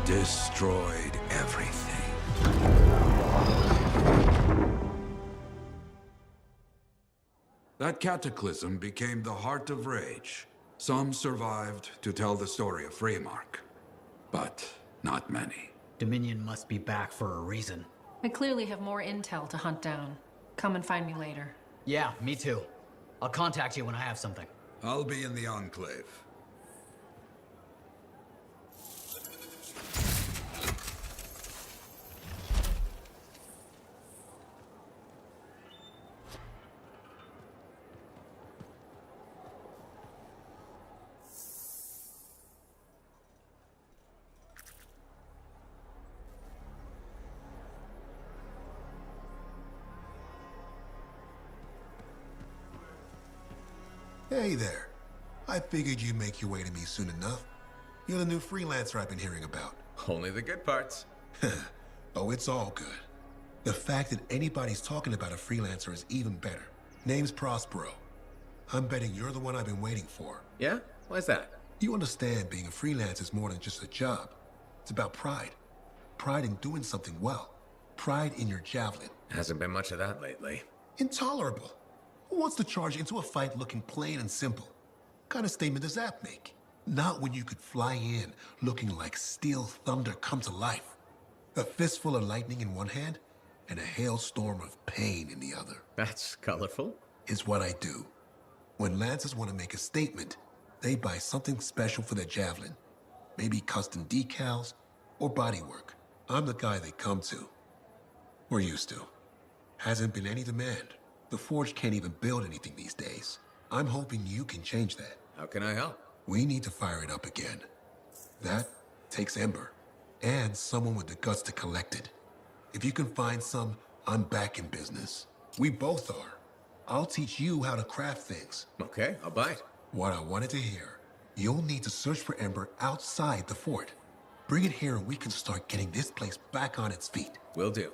destroyed everything. That cataclysm became the heart of rage. Some survived to tell the story of Freemark, but not many. Dominion must be back for a reason. I clearly have more intel to hunt down. Come and find me later. Yeah, me too. I'll contact you when I have something. I'll be in the Enclave. Hey there. I figured you'd make your way to me soon enough. You're the new freelancer I've been hearing about. Only the good parts. Oh, it's all good. The fact that anybody's talking about a freelancer is even better. Name's Prospero. I'm betting you're the one I've been waiting for. Yeah? Why's that? You understand being a freelance is more than just a job. It's about pride. Pride in doing something well. Pride in your javelin. Hasn't been much of that lately. Intolerable. Who wants to charge into a fight looking plain and simple? What kind of statement does that make? Not when you could fly in looking like steel thunder come to life. A fistful of lightning in one hand and a hailstorm of pain in the other. That's colorful. Is what I do. When Lancers want to make a statement, they buy something special for their javelin. Maybe custom decals or bodywork. I'm the guy they come to. We're used to. Hasn't been any demand. The Forge can't even build anything these days. I'm hoping you can change that. How can I help? We need to fire it up again. That takes Ember, and someone with the guts to collect it. If you can find some, I'm back in business. We both are. I'll teach you how to craft things. Okay, I'll bite. What I wanted to hear. You'll need to search for Ember outside the fort. Bring it here and we can start getting this place back on its feet. Will do.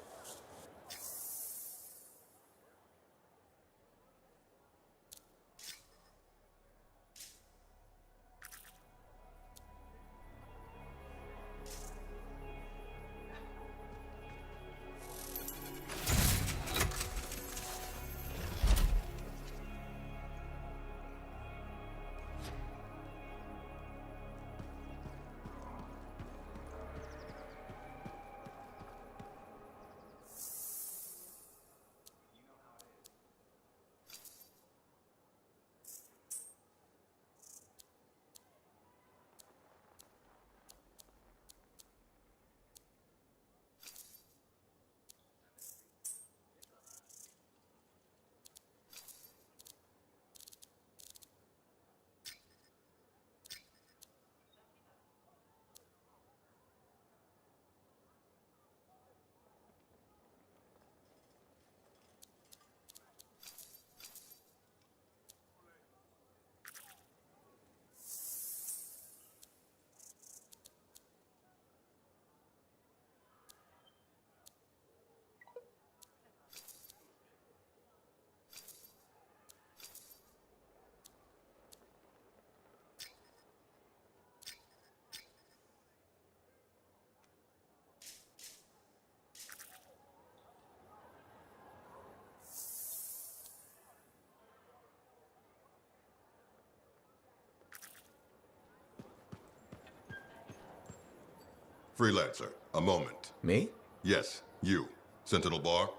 Freelancer, a moment. Me? Yes, you. Sentinel Bar,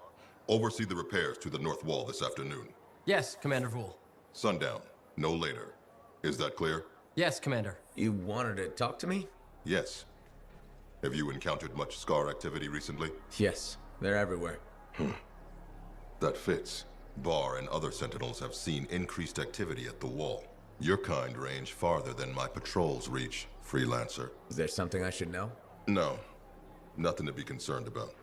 oversee the repairs to the north wall this afternoon. Yes, Commander Vool. Sundown, no later. Is that clear? Yes, Commander. You wanted to talk to me? Yes. Have you encountered much Scar activity recently? Yes, they're everywhere. That fits. Barr and other Sentinels have seen increased activity at the wall. Your kind range farther than my patrols reach, Freelancer. Is there something I should know? No. Nothing to be concerned about.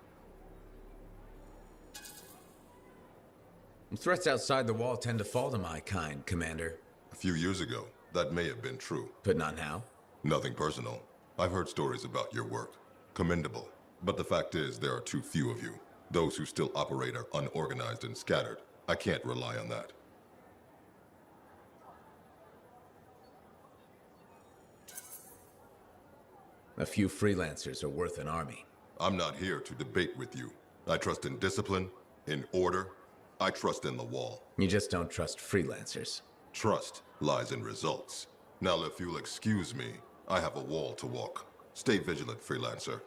Threats outside the wall tend to fall to my kind, Commander. A few years ago, that may have been true. But not now? Nothing personal. I've heard stories about your work. Commendable. But the fact is, there are too few of you. Those who still operate are unorganized and scattered. I can't rely on that. A few freelancers are worth an army. I'm not here to debate with you. I trust in discipline, in order. I trust in the wall. You just don't trust freelancers. Trust lies in results. Now, if you'll excuse me, I have a wall to walk. Stay vigilant, Freelancer.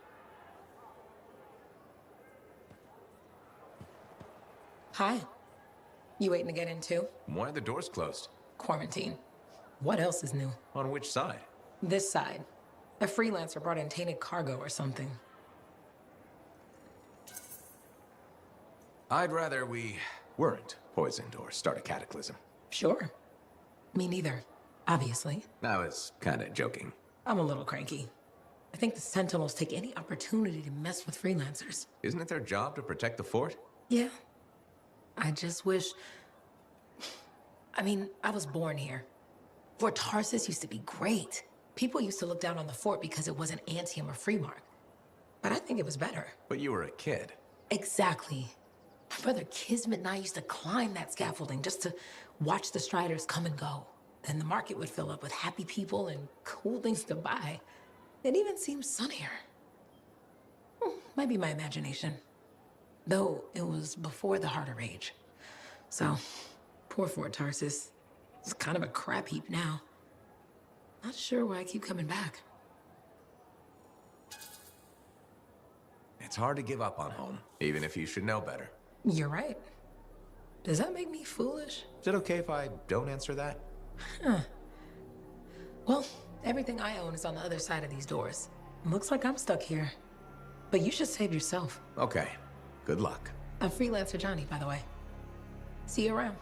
Hi. You waiting to get in too? Why are the doors closed? Quarantine. What else is new? On which side? This side. A freelancer brought in tainted cargo or something. I'd rather we weren't poisoned or start a cataclysm. Sure. Me neither, obviously. I was kinda joking. I'm a little cranky. I think the Sentinels take any opportunity to mess with freelancers. Isn't it their job to protect the fort? Yeah. I just wish... I mean, I was born here. Fort Tarsis used to be great. People used to look down on the fort because it wasn't Anthem or Freemark. But I think it was better. But you were a kid. Exactly. My brother Kismet and I used to climb that scaffolding just to watch the Striders come and go. Then the market would fill up with happy people and cool things to buy. It even seemed sunnier. Might be my imagination. Though it was before the Heart of Rage. So, poor Fort Tarsis. It's kind of a crap heap now. Not sure why I keep coming back. It's hard to give up on home, even if you should know better. You're right. Does that make me foolish? Is it okay if I don't answer that? Huh. Well, everything I own is on the other side of these doors. Looks like I'm stuck here. But you should save yourself. Okay. Good luck. I'm Freelancer Johnny, by the way. See you around.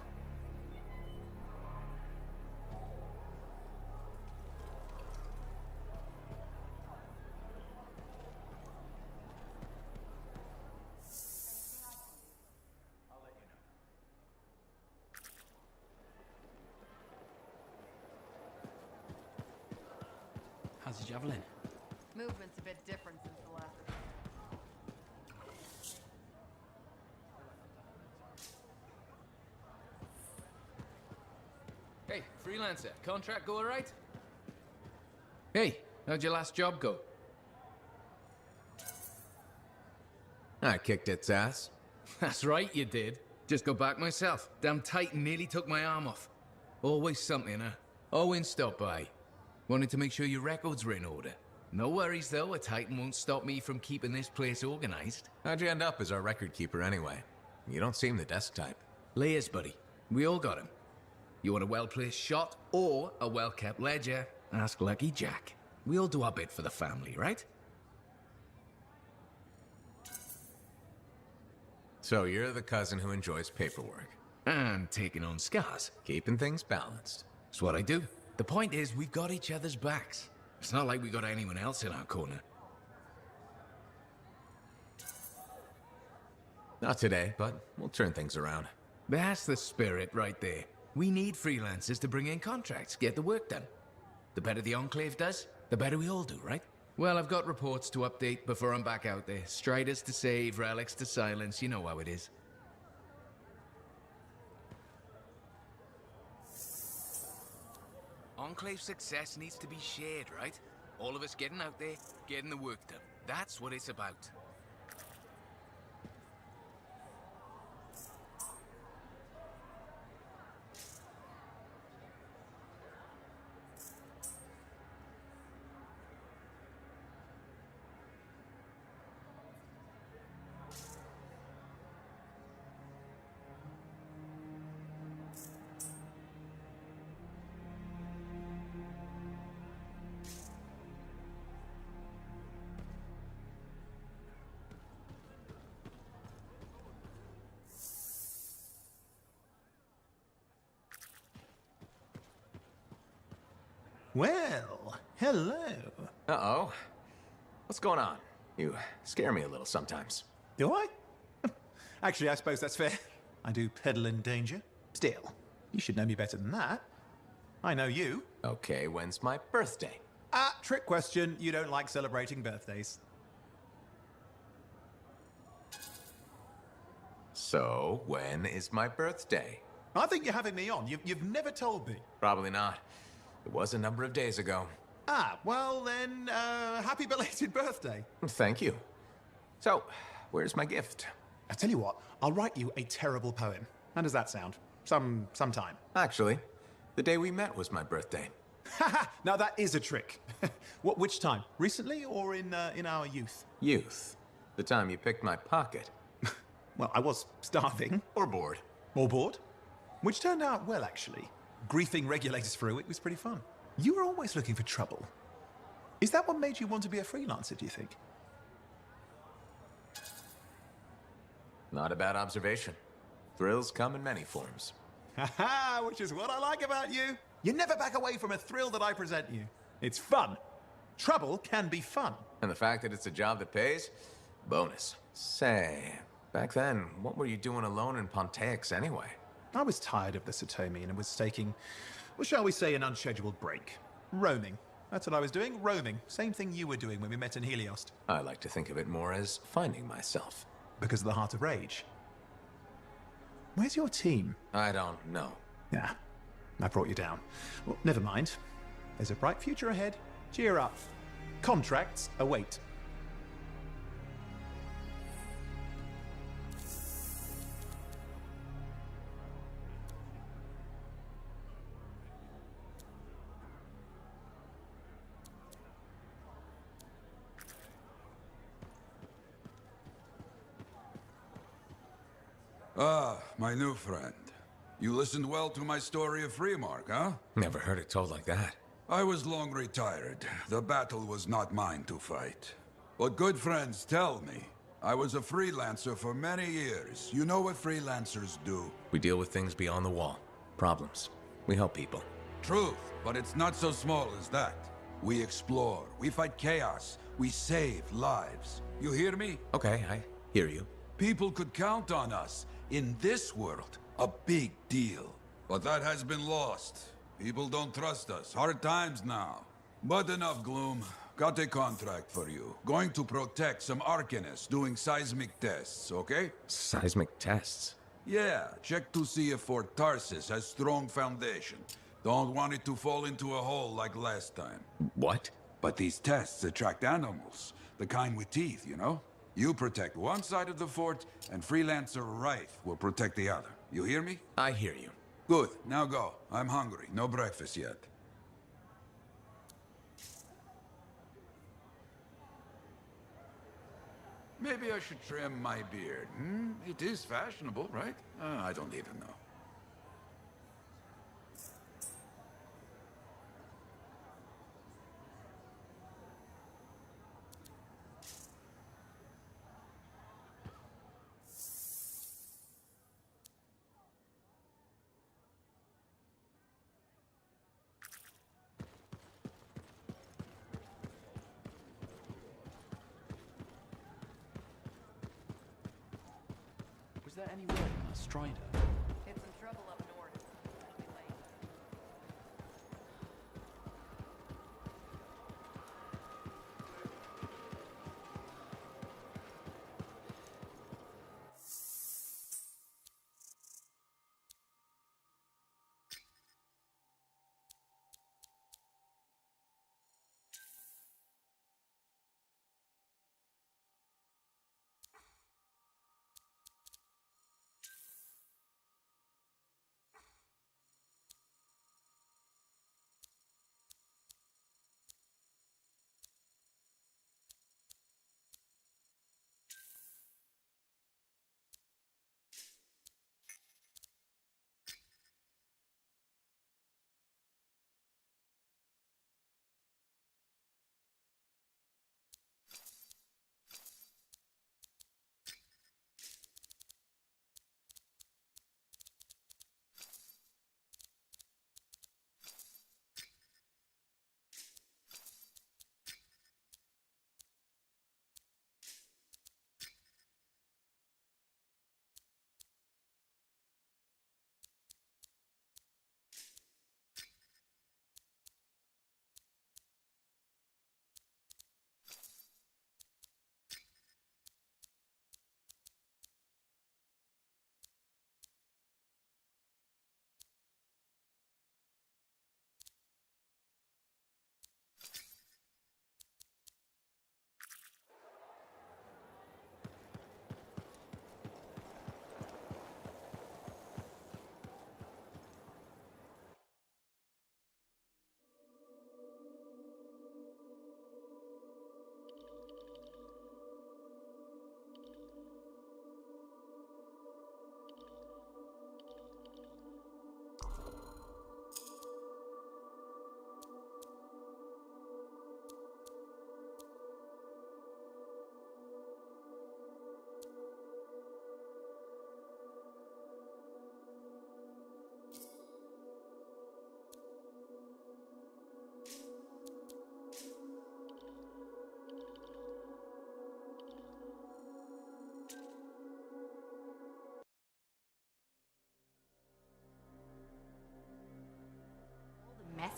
How's the javelin? Movement's a bit different since the last. Hey, freelancer, contract go alright? Hey, how'd your last job go? I kicked its ass. That's right, you did. Just got back myself. Damn Titan nearly took my arm off. Always something, huh? Owen stopped by. Wanted to make sure your records were in order. No worries, though. A Titan won't stop me from keeping this place organized. How'd you end up as our record keeper anyway? You don't seem the desk type. Layers, buddy. We all got him. You want a well-placed shot or a well-kept ledger? Ask Lucky Jack. We all do our bit for the family, right? So you're the cousin who enjoys paperwork. And taking on scars. Keeping things balanced. That's what I do. The point is, we've got each other's backs. It's not like we got anyone else in our corner. Not today, but we'll turn things around. That's the spirit right there. We need freelancers to bring in contracts, get the work done. The better the Enclave does, the better we all do, right? Well, I've got reports to update before I'm back out there. Striders to save, relics to silence, you know how it is. Enclave success needs to be shared, right? All of us getting out there, getting the work done. That's what it's about. Well, hello. Uh-oh. What's going on? You scare me a little sometimes. Do I? Actually, I suppose that's fair. I do peddle in danger. Still, you should know me better than that. I know you. Okay, when's my birthday? Trick question. You don't like celebrating birthdays. So, when is my birthday? I think you're having me on. You've never told me. Probably not. It was a number of days ago. Well then, happy belated birthday. Thank you. So, where's my gift? I tell you what, I'll write you a terrible poem. How does that sound? Sometime. Actually, the day we met was my birthday. Now that is a trick. Which time? Recently or in our youth? Youth. The time you picked my pocket. Well, I was starving. Or bored. Or bored. Which turned out well, actually. Griefing regulators through it was pretty fun. You were always looking for trouble. Is that what made you want to be a freelancer, do you think? Not a bad observation. Thrills come in many forms. Haha, which is what I like about you. You never back away from a thrill that I present you. It's fun. Trouble can be fun. And the fact that it's a job that pays? Bonus. Say, back then, what were you doing alone in Pontiacs anyway? I was tired of the Satomi and was taking, well, shall we say, an unscheduled break. Roaming. That's what I was doing, roaming. Same thing you were doing when we met in Heliost. I like to think of it more as finding myself. Because of the Heart of Rage. Where's your team? I don't know. Yeah, I brought you down. Well, never mind. There's a bright future ahead. Cheer up. Contracts await. My new friend. You listened well to my story of Freemark, huh? Never heard it told like that. I was long retired. The battle was not mine to fight. But good friends tell me. I was a freelancer for many years. You know what freelancers do? We deal with things beyond the wall. Problems. We help people. Truth, but it's not so small as that. We explore, we fight chaos, we save lives. You hear me? Okay, I hear you. People could count on us. In this world, a big deal. But that has been lost. People don't trust us. Hard times now. But enough gloom. Got a contract for you. Going to protect some Arcanists doing seismic tests, okay? Seismic tests? Yeah, check to see if Fort Tarsis has strong foundation. Don't want it to fall into a hole like last time. What? But these tests attract animals. The kind with teeth, you know? You protect one side of the fort, and Freelancer Rife will protect the other. You hear me? I hear you. Good. Now go. I'm hungry. No breakfast yet. Maybe I should trim my beard. It is fashionable, right? I don't even know. Was there any word on that Strider? It's in trouble up north. It'll be late.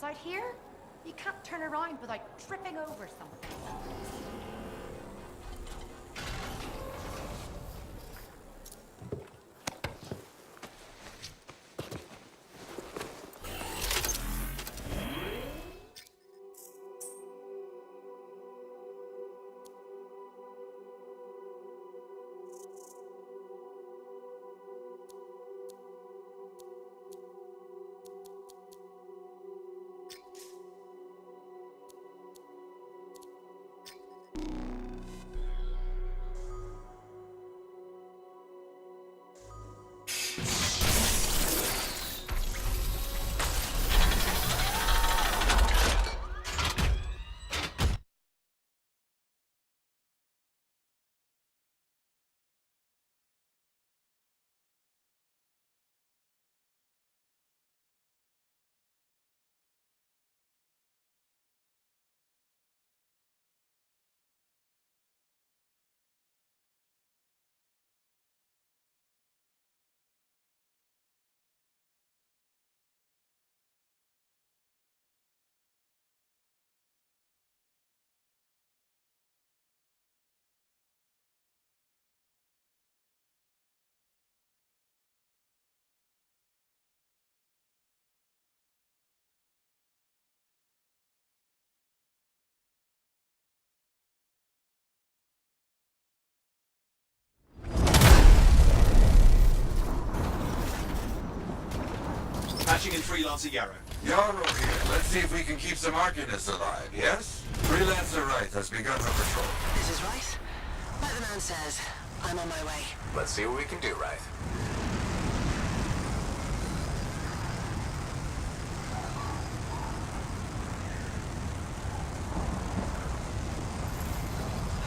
mess out here. You can't turn around without tripping over something. Patching in Freelancer Yarrow. Yarrow here. Let's see if we can keep some Arcanists alive, yes? Freelancer Wright has begun her patrol. This is Wright. Like the man says, I'm on my way. Let's see what we can do, Wright.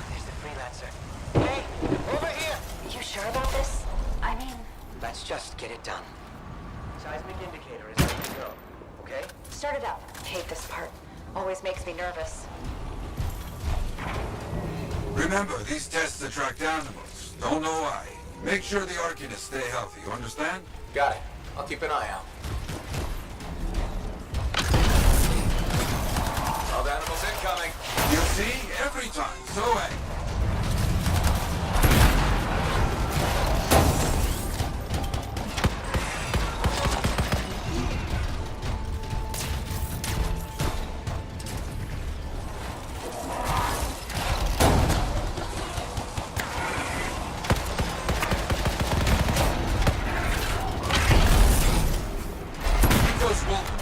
There's the Freelancer. Hey, over here! You sure about this? I mean... Let's just get it done. Seismic indicator is ready to go, okay? Start it up. Hate this part. Always makes me nervous. Remember, these tests attract animals. Don't know why. Make sure the Arcanists stay healthy, you understand? Got it. I'll keep an eye out. All the animals incoming. You see? Every time. So hey.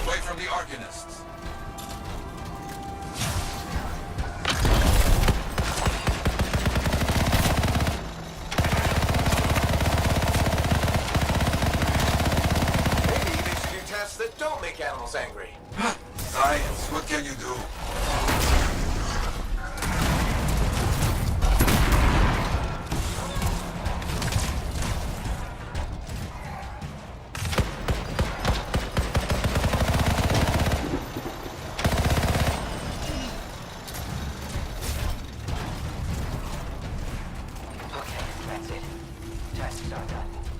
Away from the Arcanists. Maybe they should do tests that don't make animals angry. Science, what can you do?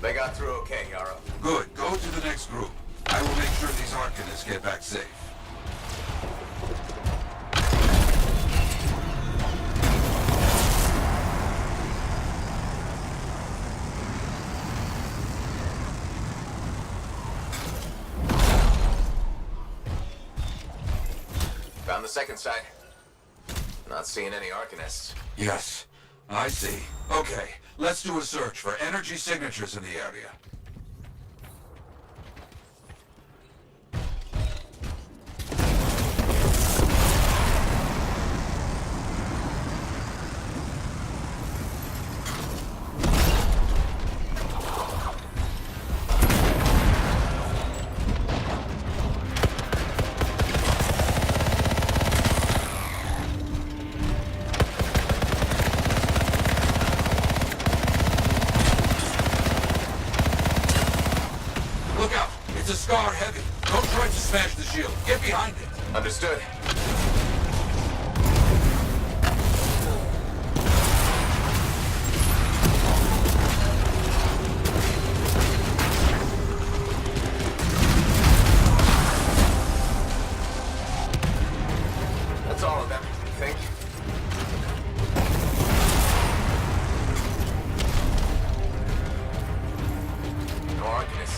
They got through okay, Yarrow. Good. Go to the next group. I will make sure these Arcanists get back safe. Found the second site. Not seeing any Arcanists. Yes, I see. Okay, let's do a search for energy signatures in the area. Scar heavy. Don't try to smash the shield. Get behind it. Understood.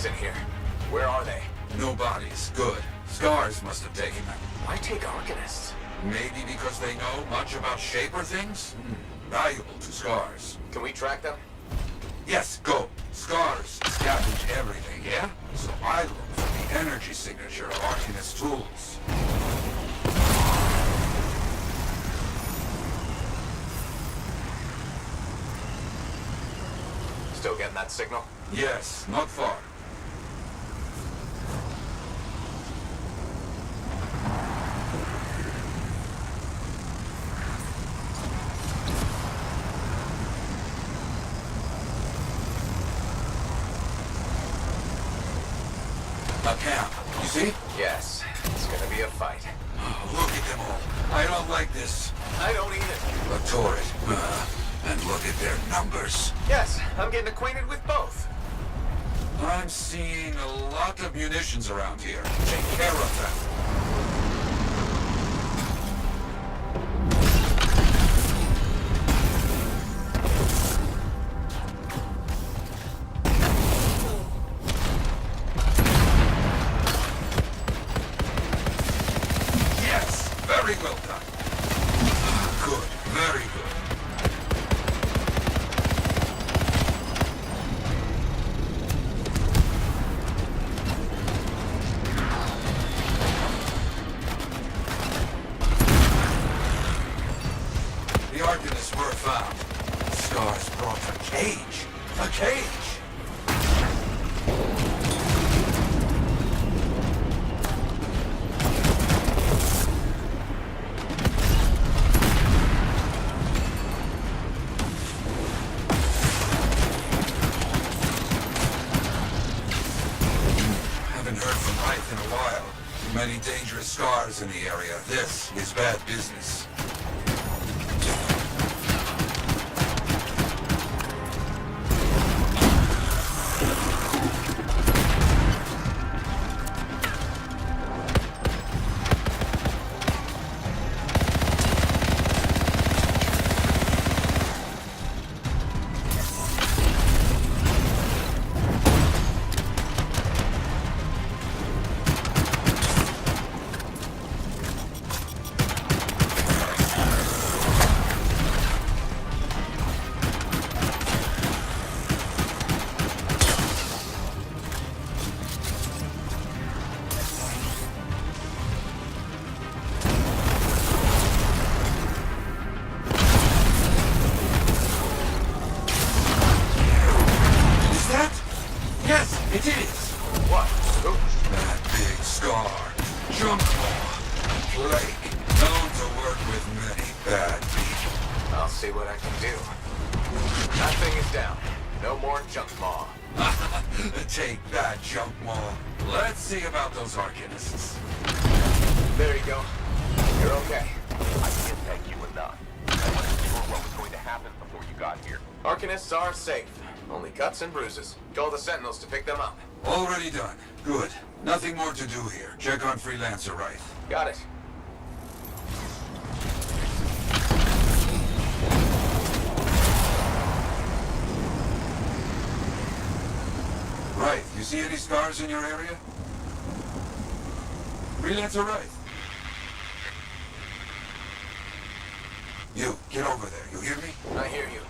in here. Where are they? No bodies. Good. Scars must have taken them. Why take Arcanists? Maybe because they know much about Shaper things? Valuable to Scars. Can we track them? Yes, go. Scars scavenge everything, yeah? So I look for the energy signature of Arcanist tools. Still getting that signal? Yes, not far. A camp, you see? Yes, it's gonna be a fight. Oh, look at them all. I don't like this. I don't either. But Torrid, and look at their numbers. Yes, I'm getting acquainted with both. I'm seeing a lot of munitions around here. Take care of them. Very well done. Good, very good. The Arcanists were found. Scars brought a cage. A cage! Many dangerous scars in the area. This is bad business. It is! What? Ooh. That big scar. Junk Maw. Plague. Known to work with many bad people. I'll see what I can do. That thing is down. No more Junk Maw. Take that, Junk Maw. Let's see about those Arcanists. There you go. You're okay. I can't thank you enough. I wasn't sure what was going to happen before you got here. Arcanists are safe. Only cuts and bruises. Call the Sentinels to pick them up. Already done. Good. Nothing more to do here. Check on Freelancer Wright. Got it. Wright, you see any scars in your area? Freelancer Wright. You, get over there. You hear me? I hear you.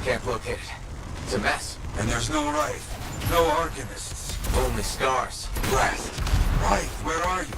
Can't locate it. It's a mess. And there's no Wright. No Arcanists. Only scars. Blast. Wright, where are you?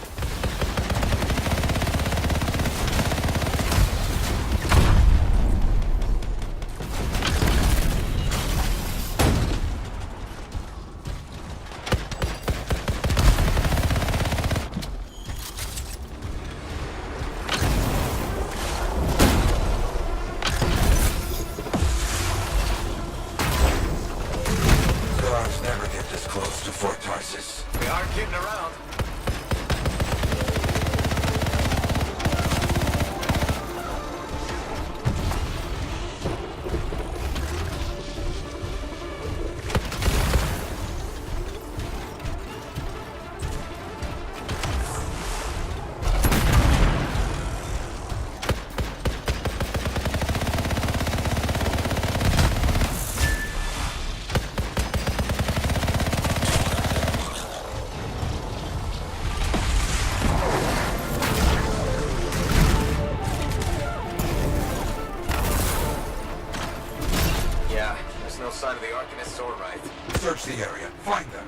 or right. Search the area. Find them.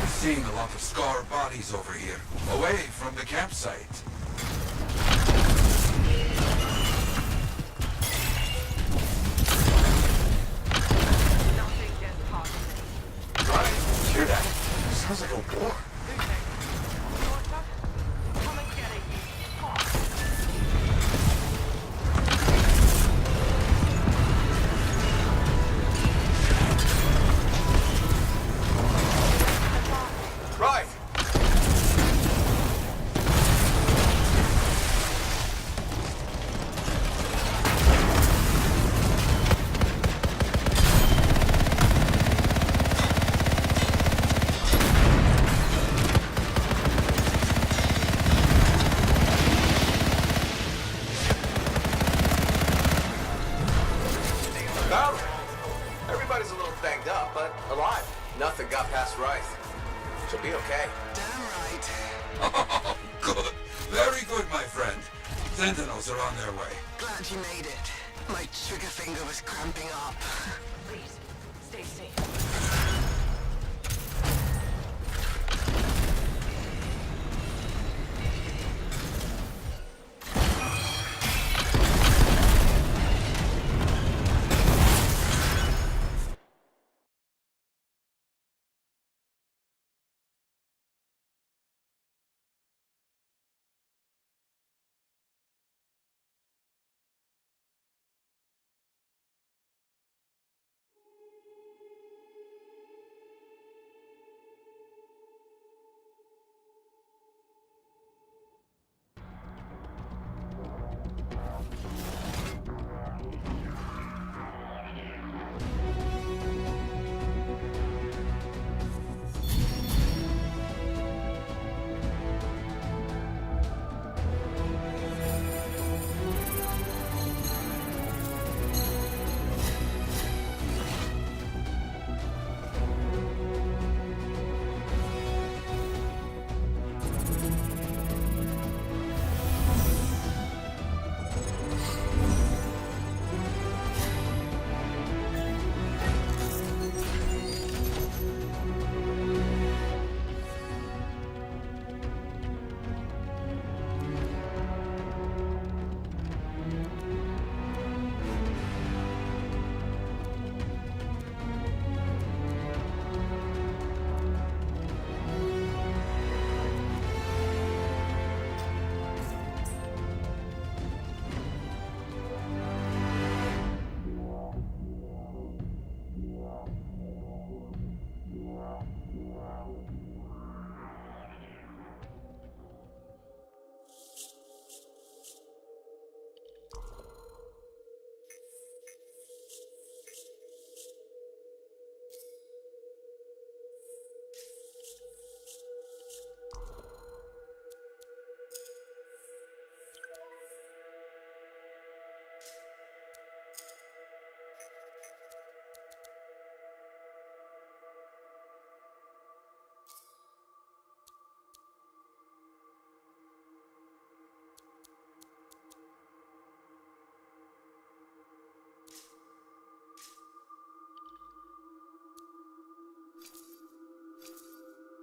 Seeing a lot of scar bodies over here, away from the campsite. Right, hear that? Sounds like a war. Right! About it. Everybody's a little banged up, but alive. Nothing got past Rice. She'll be okay. Oh, good. Very good, my friend. Sentinels are on their way. Glad you made it. My trigger finger was cramping up. Please, stay safe.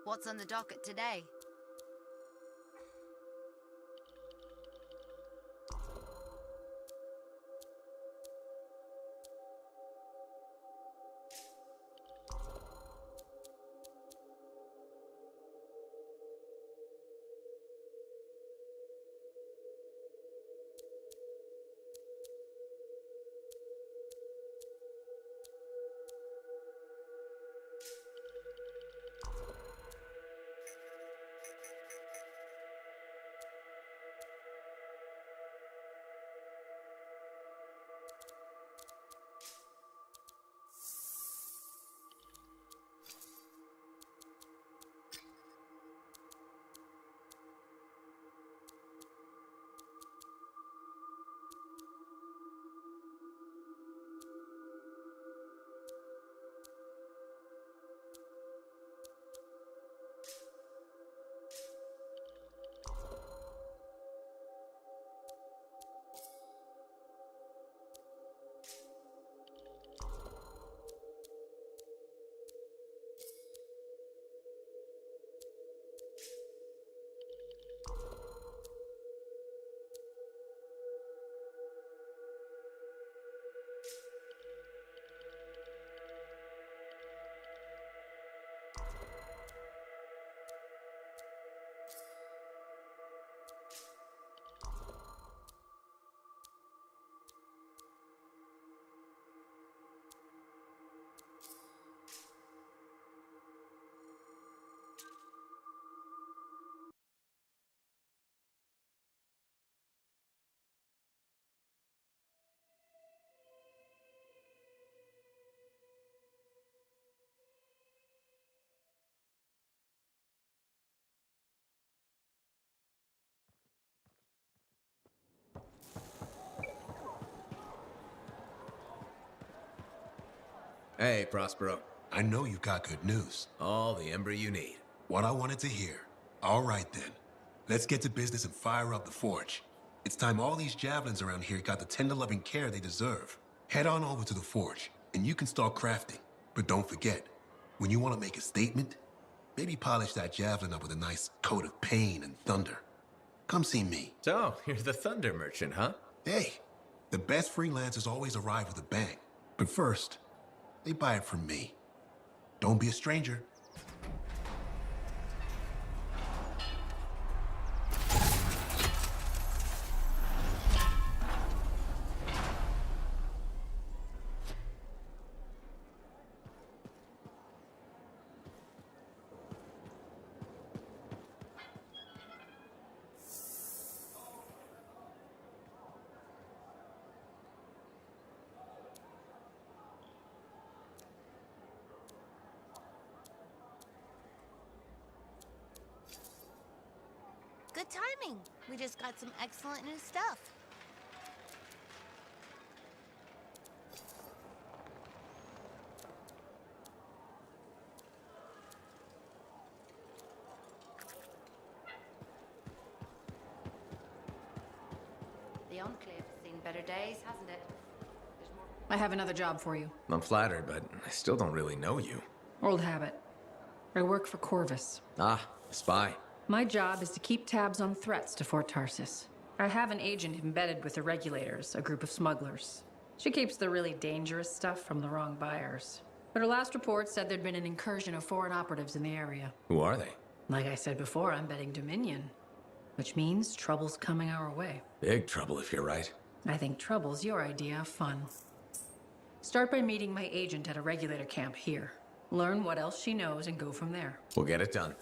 What's on the docket today? Hey, Prospero. I know you've got good news. All the ember you need. What I wanted to hear. All right, then. Let's get to business and fire up the forge. It's time all these javelins around here got the tender loving care they deserve. Head on over to the forge, and you can start crafting. But don't forget, when you want to make a statement, maybe polish that javelin up with a nice coat of pain and thunder. Come see me. So, you're the thunder merchant, huh? Hey, the best freelancers always arrive with a bang. But first, they buy it from me. Don't be a stranger. Good timing. We just got some excellent new stuff. The Enclave has seen better days, hasn't it? I have another job for you. I'm flattered, but I still don't really know you. Old habit. I work for Corvus. Ah, spy. My job is to keep tabs on threats to Fort Tarsis. I have an agent embedded with the Regulators, a group of smugglers. She keeps the really dangerous stuff from the wrong buyers. But her last report said there'd been an incursion of foreign operatives in the area. Who are they? Like I said before, I'm betting Dominion. Which means trouble's coming our way. Big trouble if you're right. I think trouble's your idea of fun. Start by meeting my agent at a Regulator camp here. Learn what else she knows and go from there. We'll get it done.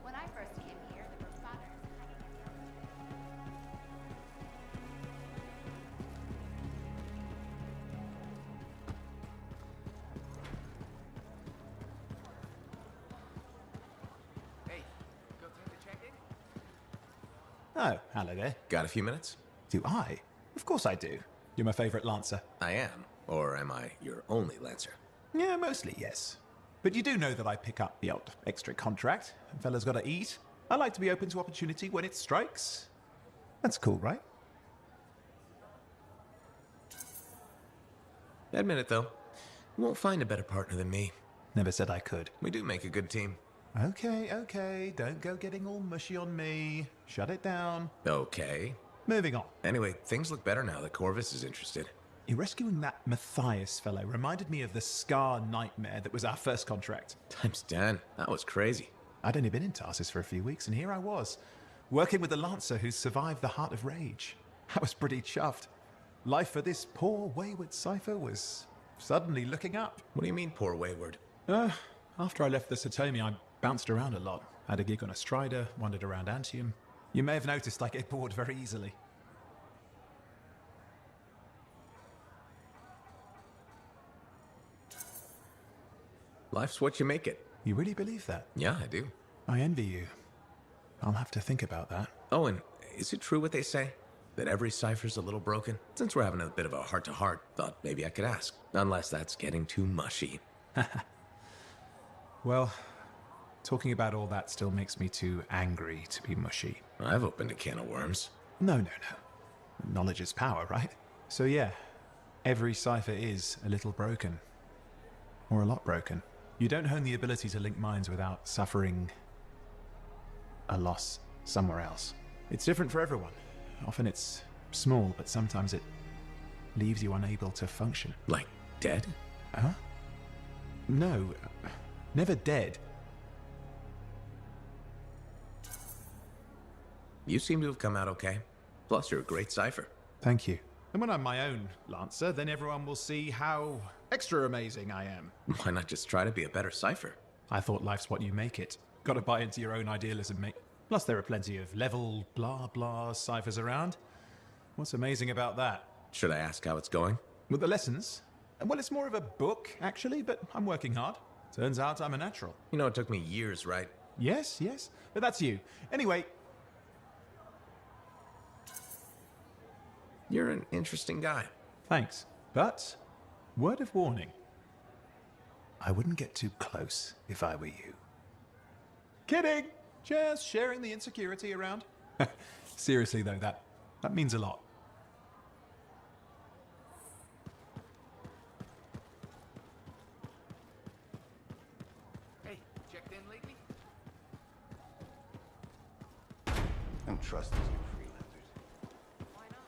When I first came here, there were banners hanging in the Hey, got time to check in? Oh, hello there. Got a few minutes? Do I? Of course I do. You're my favorite Lancer. I am. Or am I your only Lancer? Yeah, mostly, yes. But you do know that I pick up the odd extra contract. A fella's gotta eat. I like to be open to opportunity when it strikes. That's cool, right? Admit it, though. You won't find a better partner than me. Never said I could. We do make a good team. Okay. Don't go getting all mushy on me. Shut it down. Okay. Moving on. Anyway, things look better now that Corvus is interested. You rescuing that Matthias fellow reminded me of the Scar nightmare that was our first contract. Times 10. That was crazy. I'd only been in Tarsus for a few weeks, and here I was, working with the Lancer who survived the Heart of Rage. I was pretty chuffed. Life for this poor, wayward cipher was suddenly looking up. What do you mean, poor wayward? After I left the Satomi, I bounced around a lot. Had a gig on a Strider, wandered around Anthem. You may have noticed I get bored very easily. Life's what you make it. You really believe that? Yeah, I do. I envy you. I'll have to think about that. Oh, and is it true what they say? That every cipher's a little broken? Since we're having a bit of a heart-to-heart, thought maybe I could ask. Unless that's getting too mushy. Well, talking about all that still makes me too angry to be mushy. I've opened a can of worms. No. Knowledge is power, right? So yeah, every cipher is a little broken. Or a lot broken. You don't hone the ability to link minds without suffering a loss somewhere else. It's different for everyone. Often it's small, but sometimes it leaves you unable to function. Like dead? Huh? No, never dead. You seem to have come out okay. Plus, you're a great cipher. Thank you. And when I'm my own Lancer, then everyone will see how extra amazing I am. Why not just try to be a better cipher? I thought life's what you make it. Gotta buy into your own idealism, mate. Plus, there are plenty of level blah blah ciphers around. What's amazing about that? Should I ask how it's going? With the lessons? Well, it's more of a book, actually, but I'm working hard. Turns out I'm a natural. You know, it took me years, right? Yes, yes. But that's you. Anyway... You're an interesting guy. Thanks. But, word of warning. I wouldn't get too close if I were you. Kidding! Just sharing the insecurity around. Seriously, though, that means a lot. Hey, checked in lately? Don't trust these new freelancers. Why not?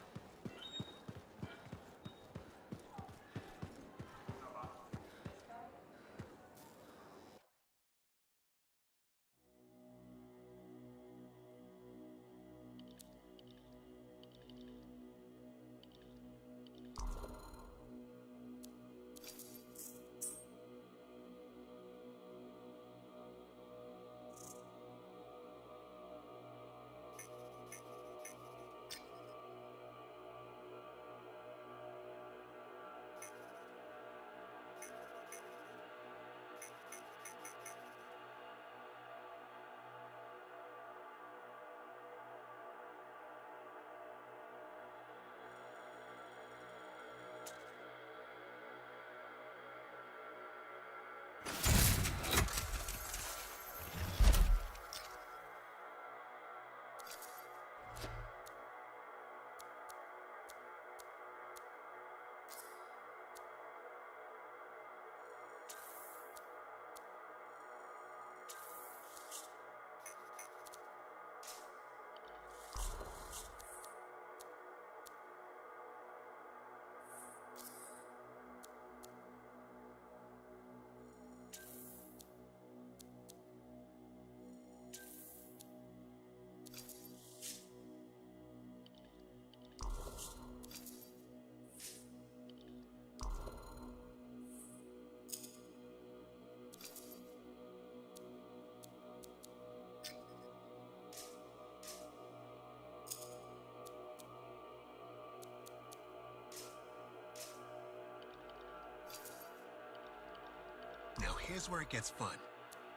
Now here's where it gets fun.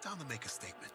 Time to make a statement.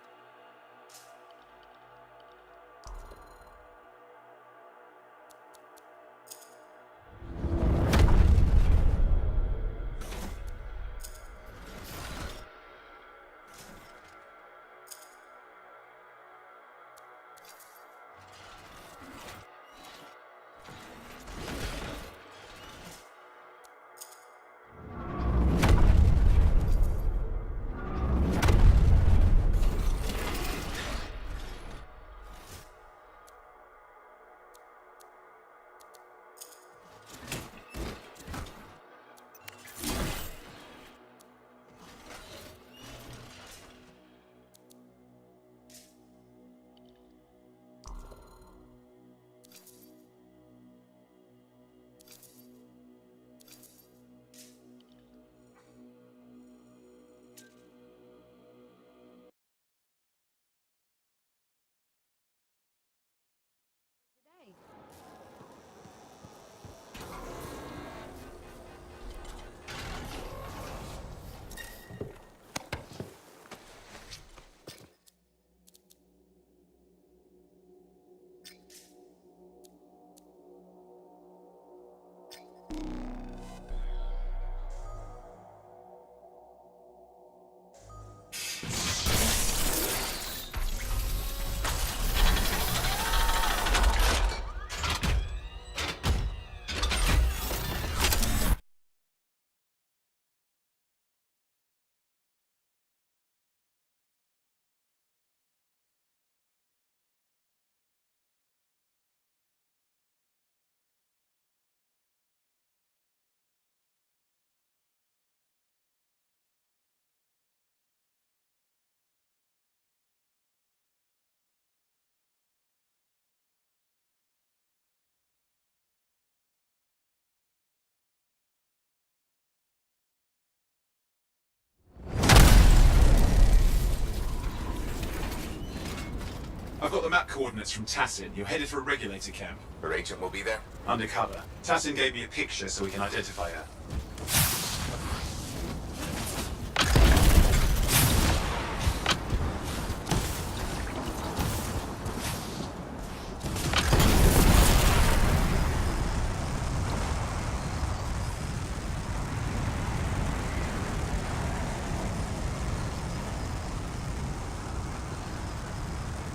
I've got the map coordinates from Tassin. You're headed for a regulator camp. Her agent will be there? Undercover. Tassin gave me a picture so we can identify her.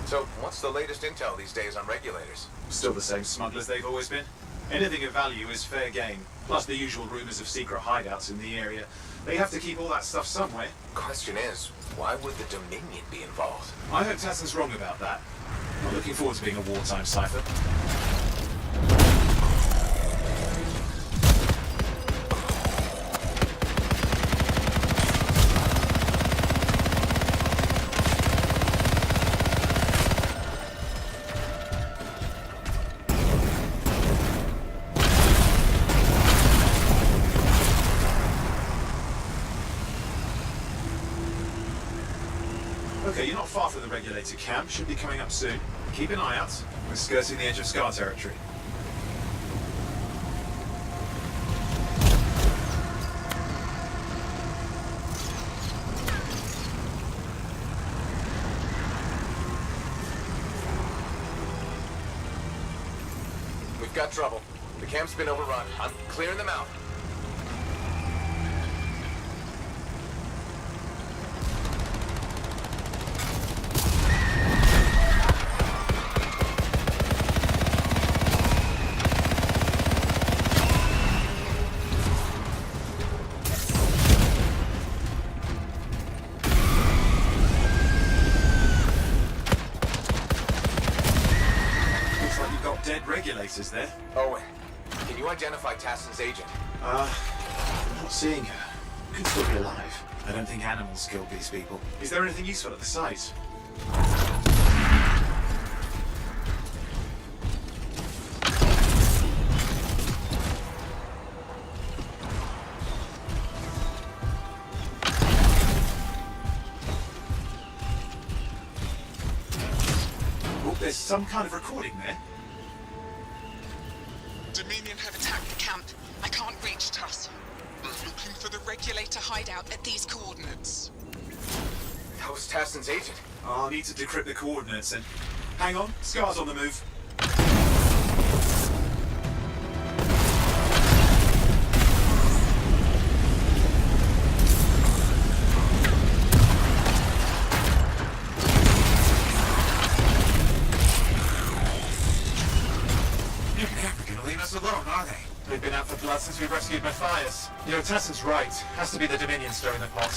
So, what's the latest intel these days on regulators? Still the same smugglers they've always been. Anything of value is fair game. Plus the usual rumors of secret hideouts in the area. They have to keep all that stuff somewhere. Question is, why would the Dominion be involved? I hope Tassin's wrong about that. I'm looking forward to being a wartime cipher. Okay, you're not far from the regulator camp. Should be coming up soon. Keep an eye out. We're skirting the edge of Scar territory. We've got trouble. The camp's been overrun. I'm clearing them out. Regulators there. Owen, can you identify Tassin's agent? I'm not seeing her. Could still be alive. I don't think animals killed these people. Is there anything useful at the site? Oh, there's some kind of recording there. Dominion have attacked the camp. I can't reach Tuss. We're looking for the regulator hideout at these coordinates. That was Tassin's agent. I'll need to decrypt the coordinates and... Hang on, Scar's on the move. Alone, are they? They've been out for blood since we rescued Matthias. You know, Tassin's right. Has to be the Dominion stirring the pot.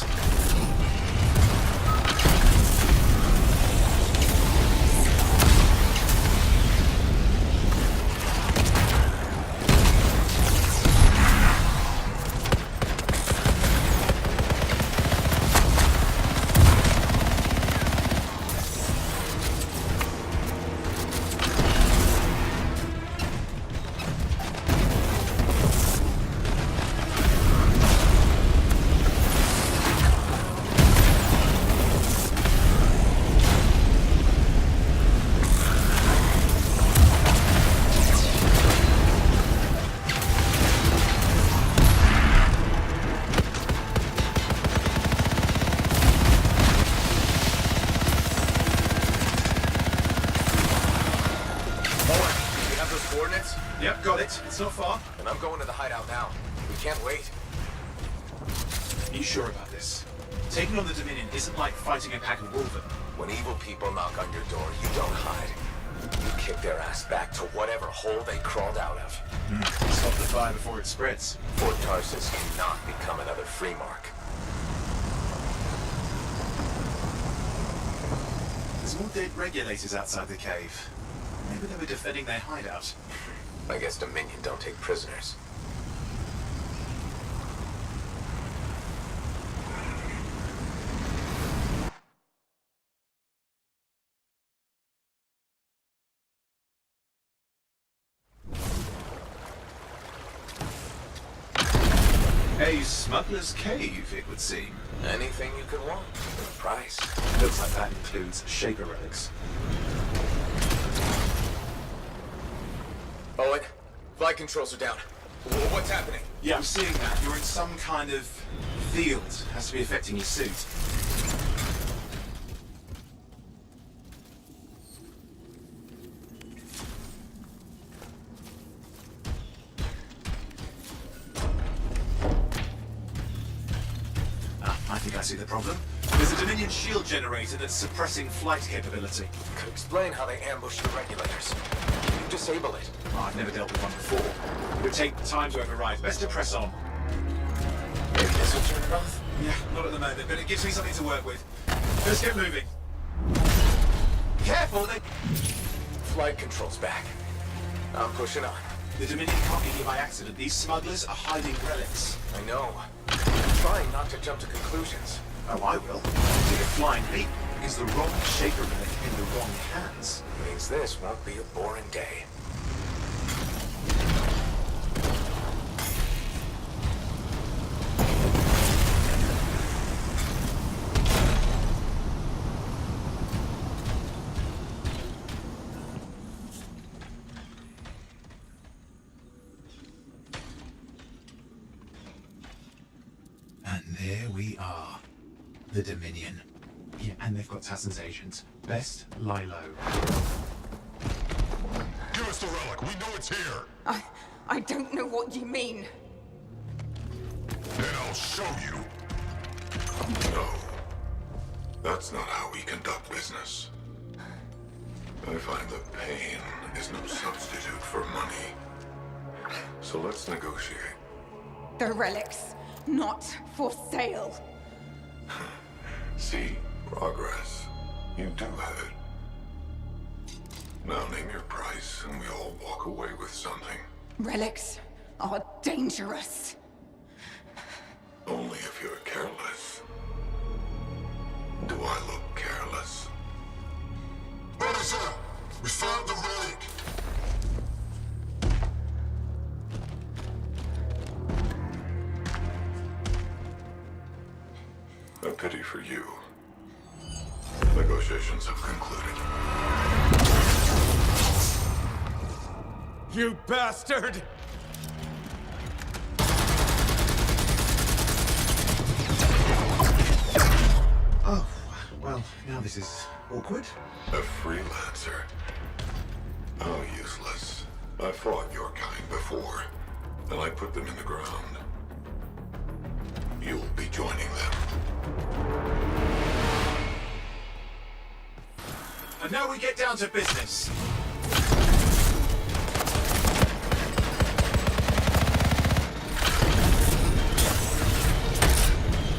Yep, got it. It's not far. And I'm going to the hideout now. We can't wait. Are you sure about this? Taking on the Dominion isn't like fighting a pack of wolven. When evil people knock on your door, you don't hide. You kick their ass back to whatever hole they crawled out of. Stop the fire before it spreads. Fort Tarsus cannot become another free mark. There's more dead regulators outside the cave. Maybe they were defending their hideout. I guess Dominion don't take prisoners. A smuggler's cave, it would seem. Anything you could want for a price. Looks like that includes Shaper relics. Owen, flight controls are down. What's happening? Yeah, I'm seeing that. You're in some kind of field. Has to be affecting your suit. I think I see the problem. There's a Dominion shield generator that's suppressing flight capability. Could explain how they ambushed the regulators. You disable it. Oh, I've never dealt with one before. It would take time to override. Best to press on. Maybe this will turn it off? Yeah, not at the moment, but it gives me something to work with. Let's get moving. Careful, they... Flight controls back. I'm pushing on. The Dominion can't be here by accident. These smugglers are hiding relics. I know. I'm trying not to jump to conclusions. Oh, I will. See, a flying leap is the wrong shaper relic in the wrong hands. Means this won't be a boring day. And there we are. The Dominion. Yeah, and they've got Tassin's agent. Best lie low. Give us the relic. We know it's here. I don't know what you mean. Then I'll show you. No. That's not how we conduct business. I find that pain is no substitute for money. So let's negotiate. The relics, not for sale. See, progress. You do have it. Now name your price, and we all walk away with something. Relics are dangerous. Only if you're careless. Do I look careless? What is that? We found the relic! A pity for you. Negotiations have concluded. You bastard! Oh, well, now this is awkward. A freelancer. How useless. I fought your kind before, and I put them in the ground. You'll be joining them. And now we get down to business.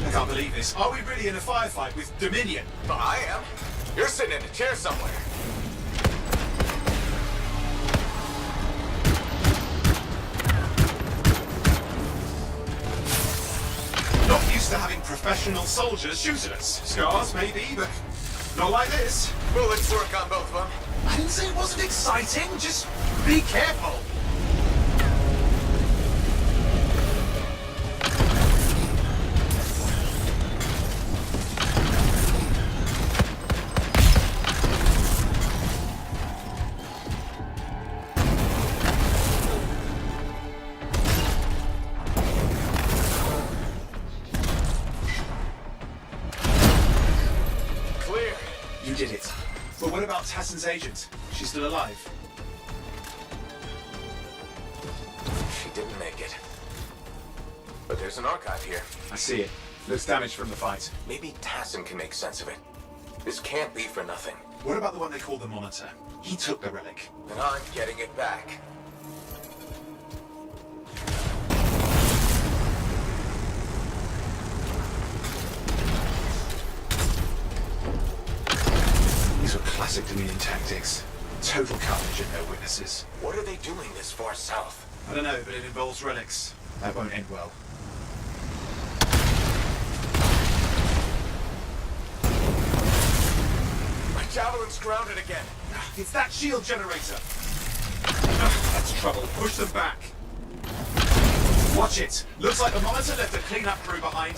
I can't believe this. Are we really in a firefight with Dominion? Well, I am. You're sitting in a chair somewhere. Not used to having professional soldiers shoot at us. Scars, maybe, but not like this. Bullets work on both of them. I didn't say it wasn't exciting. Just be careful. You did it. But what about Tassin's agent? She's still alive. She didn't make it. But there's an archive here. I see it. Looks damaged from the fight. Maybe Tassin can make sense of it. This can't be for nothing. What about the one they call the Monitor? He took the relic. And I'm getting it back. These were classic Dominion tactics. Total carnage and no witnesses. What are they doing this far south? I don't know, but it involves relics. That won't end well. My javelin's grounded again. It's that shield generator. That's trouble. Push them back. Watch it. Looks like the Monitor left a cleanup crew behind.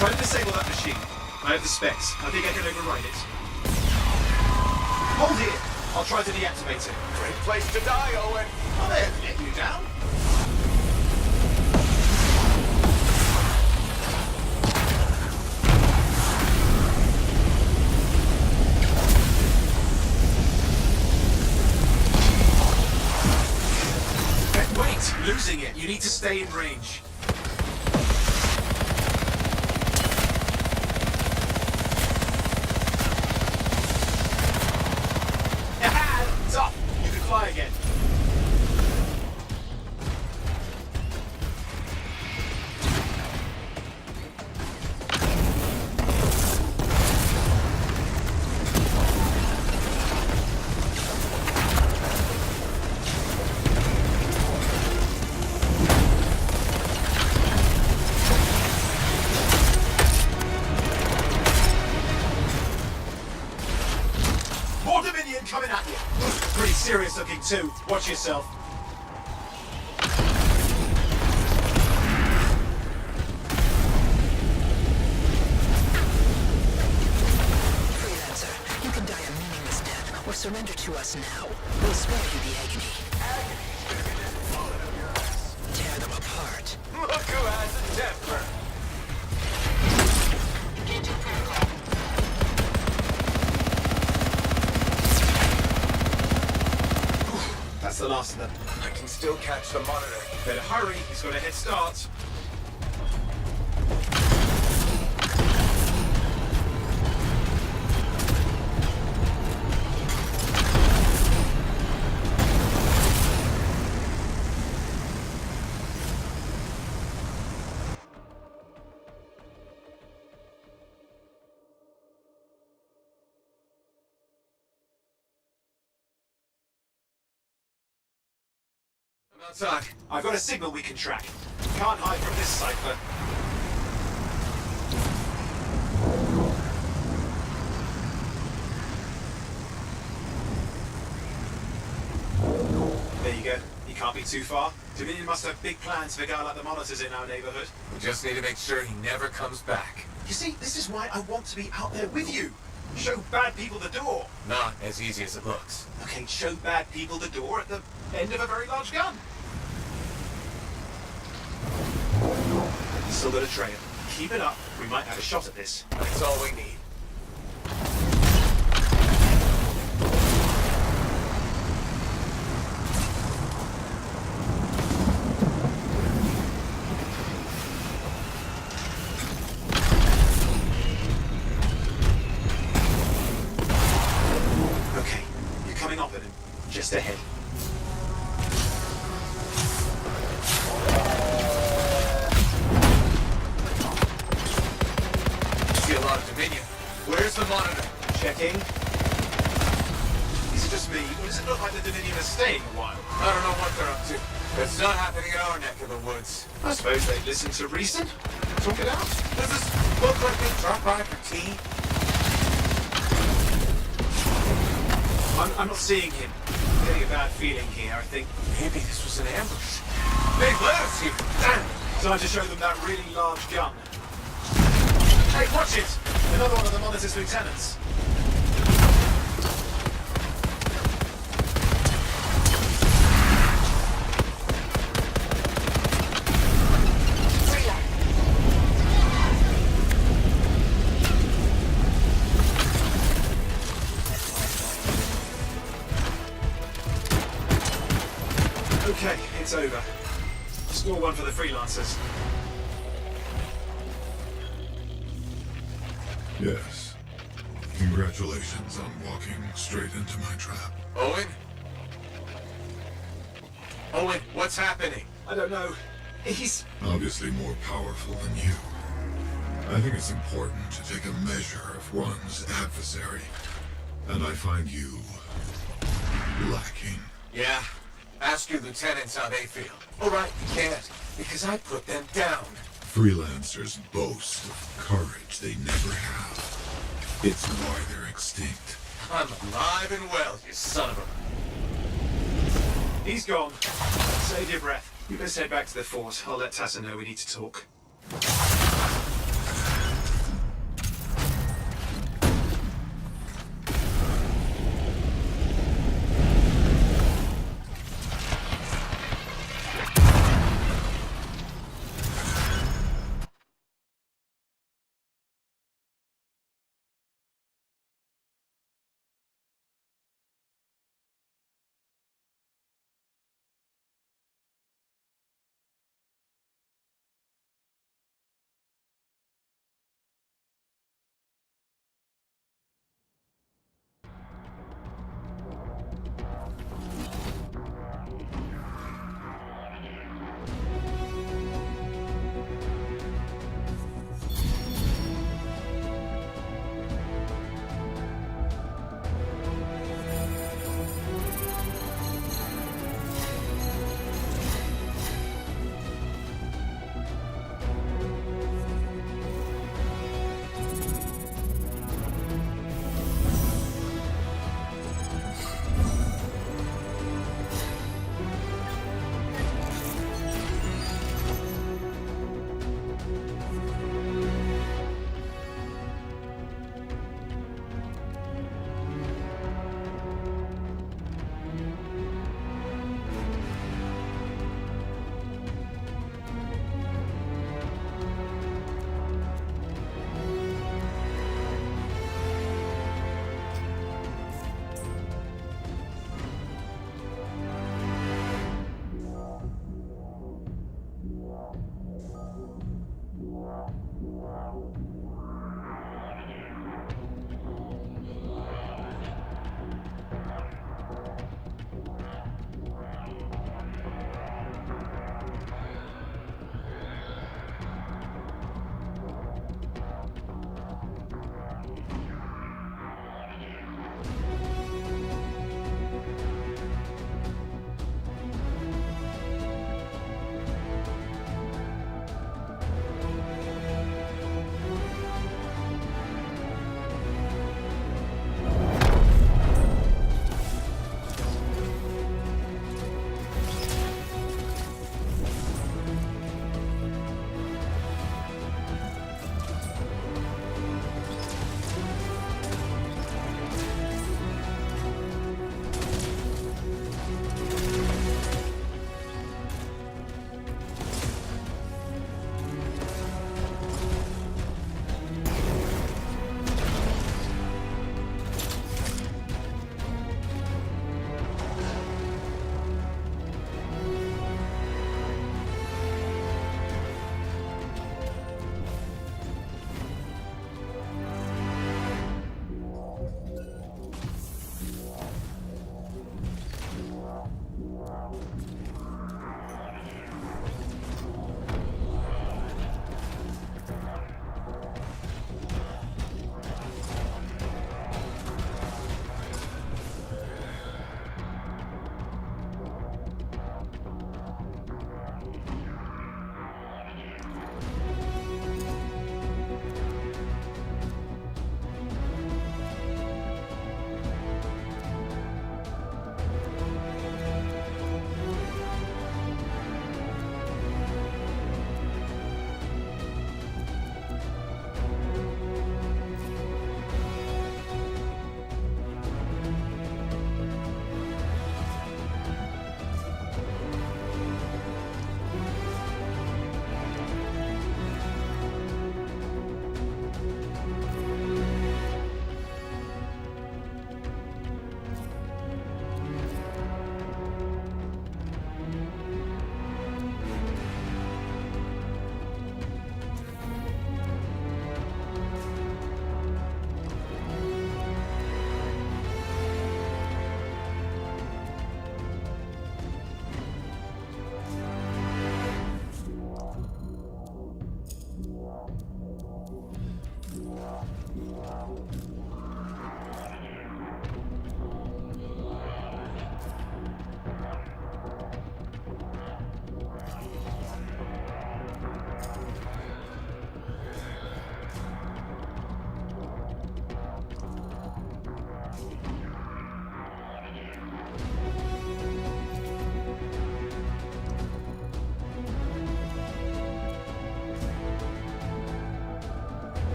Try to disable that machine. I have the specs. I think I can override it. Hold here. I'll try to deactivate it. Great place to die, Owen. Oh, they haven't let you down. Wait, losing it. You need to stay in range. It's up. You can fly again. More Dominion coming at you. Pretty serious looking too. Watch yourself. Freelancer, you can die a meaningless death or surrender to us now. We'll spare you the agony. Agony's gonna be this bullet up your ass. Tear them apart. Look who has a temper. Engaging protocol. That's the last of them. I can still catch the monitor. Better hurry. He's got a head start. Outside. I've got a signal we can track. Can't hide from this cipher. There you go. He can't be too far. Dominion must have big plans for a guy like the monitors in our neighborhood. We just need to make sure he never comes back. You see, this is why I want to be out there with you. Show bad people the door. Not as easy as it looks. Okay, show bad people the door at the end of a very large gun. Still got a trail. Keep it up. We might have a shot at this. That's all we need. Okay, you're coming up at him. Just ahead. See a lot of Dominion. Where's the monitor? Checking. Is it just me, or does it look like the Dominion are staying a while? I don't know what they're up to. It's not happening in our neck of the woods. I suppose they listen to reason. Talk it out. Does this look like they dropped by for tea? I'm not seeing him. I'm getting a bad feeling here, I think. Maybe this was an ambush. They've let us here. Damn. Time to show them that really large gun. Hey, watch it! Another one of the monitor's lieutenants. Okay, it's over. Score one for the freelancers. Yes. Congratulations on walking straight into my trap. Owen? Owen, what's happening? I don't know. He's Obviously more powerful than you. I think it's important to take a measure of one's adversary. And I find you lacking. Yeah. Ask your lieutenants how they feel. All right, you can't, because I put them down. Freelancers boast of courage they never have. It's why they're extinct. I'm alive and well, you son of a... He's gone. Save your breath. You best head back to the fort. I'll let Tassa know we need to talk.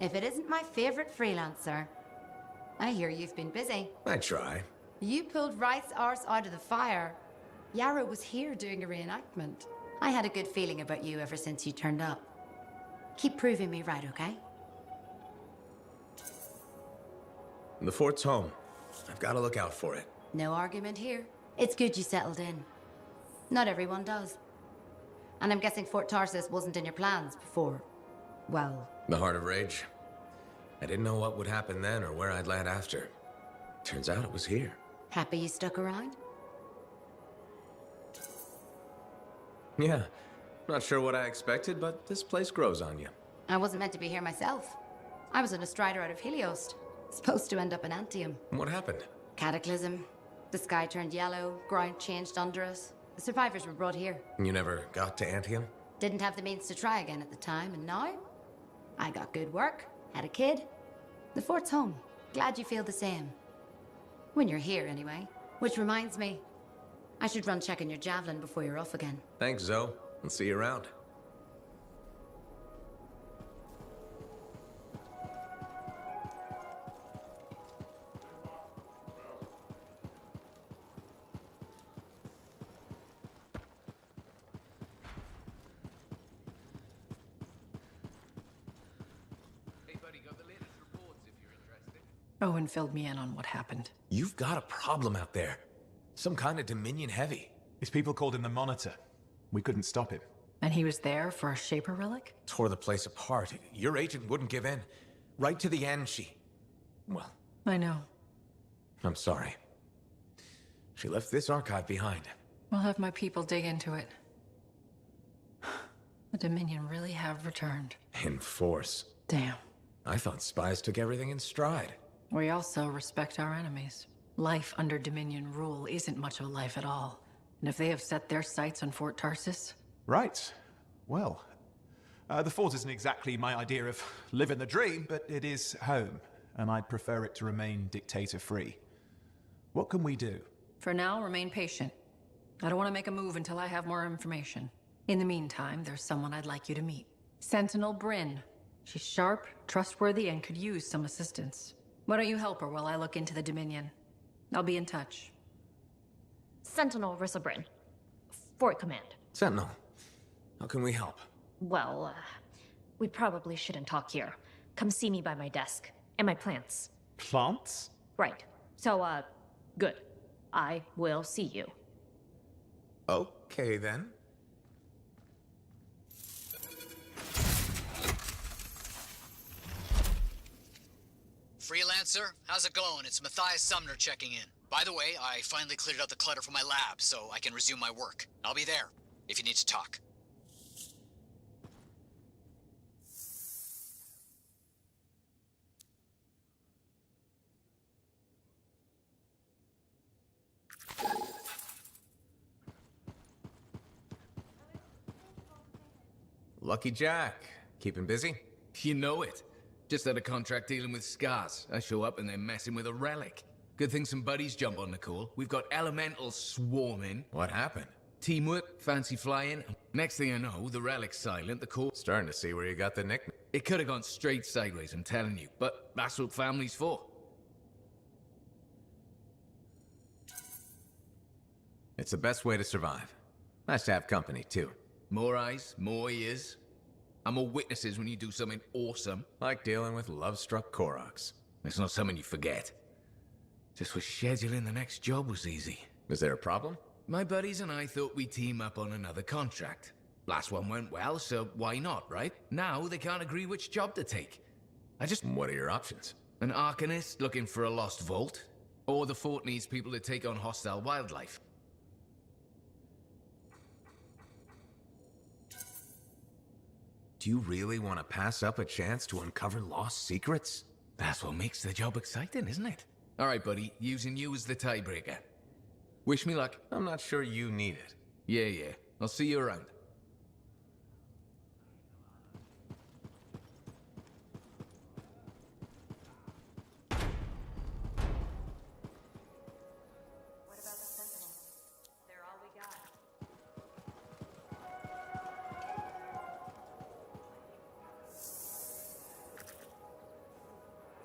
if it isn't my favorite freelancer. I hear you've been busy. I try. You pulled Wright's arse out of the fire. Yarrow was here doing a reenactment. I had a good feeling about you ever since you turned up. Keep proving me right, okay? The fort's home. I've got to look out for it. No argument here. It's good you settled in. Not everyone does. And I'm guessing Fort Tarsis wasn't in your plans before, well... The Heart of Rage. I didn't know what would happen then or where I'd land after. Turns out it was here. Happy you stuck around? Yeah. Not sure what I expected, but this place grows on you. I wasn't meant to be here myself. I was on a strider out of Helios. Supposed to end up in Anthem. What happened? Cataclysm. The sky turned yellow, ground changed under us. The survivors were brought here. You never got to Anthem? Didn't have the means to try again at the time, and now? I got good work, had a kid. The fort's home. Glad you feel the same. When you're here, anyway. Which reminds me, I should run checking your javelin before you're off again. Thanks, Zoe. I'll see you around. Owen filled me in on what happened. You've got a problem out there. Some kind of Dominion heavy. His people called him the Monitor. We couldn't stop him. And he was there for a Shaper relic? Tore the place apart. Your agent wouldn't give in. Right to the end, well... I know. I'm sorry. She left this archive behind. We'll have my people dig into it. The Dominion really have returned. In force. Damn. I thought spies took everything in stride. We also respect our enemies. Life under Dominion rule isn't much of a life at all. And if they have set their sights on Fort Tarsis... Right. Well, the fort isn't exactly my idea of living the dream, but it is home, and I'd prefer it to remain dictator-free. What can we do? For now, remain patient. I don't want to make a move until I have more information. In the meantime, there's someone I'd like you to meet. Sentinel Bryn. She's sharp, trustworthy, and could use some assistance. Why don't you help her while I look into the Dominion? I'll be in touch. Sentinel Rissa Bryn. Fort Command. Sentinel, how can we help? Well, we probably shouldn't talk here. Come see me by my desk. And my plants. Plants? Right. So, good. I will see you. Okay, then. Freelancer, how's it going? It's Matthias Sumner checking in. By the way, I finally cleared out the clutter from my lab, so I can resume my work. I'll be there, if you need to talk. Lucky Jack. Keeping busy? You know it. Just had a contract dealing with scars. I show up and they're messing with a relic. Good thing some buddies jump on the call. We've got elementals swarming. What happened? Teamwork, fancy flying. Next thing I know, the relic's silent, the call... Starting to see where you got the nickname. It could have gone straight sideways, I'm telling you. But that's what family's for. It's the best way to survive. Nice to have company, too. More eyes, more ears. And more witnesses when you do something awesome. Like dealing with love-struck Koroks. It's not something you forget. Just was scheduling the next job was easy. Is there a problem? My buddies and I thought we'd team up on another contract. Last one went well, so why not, right? Now they can't agree which job to take. What are your options? An Arcanist looking for a lost vault. Or the fort needs people to take on hostile wildlife. Do you really want to pass up a chance to uncover lost secrets? That's what makes the job exciting, isn't it? All right, buddy. Using you as the tiebreaker. Wish me luck. I'm not sure you need it. Yeah. I'll see you around.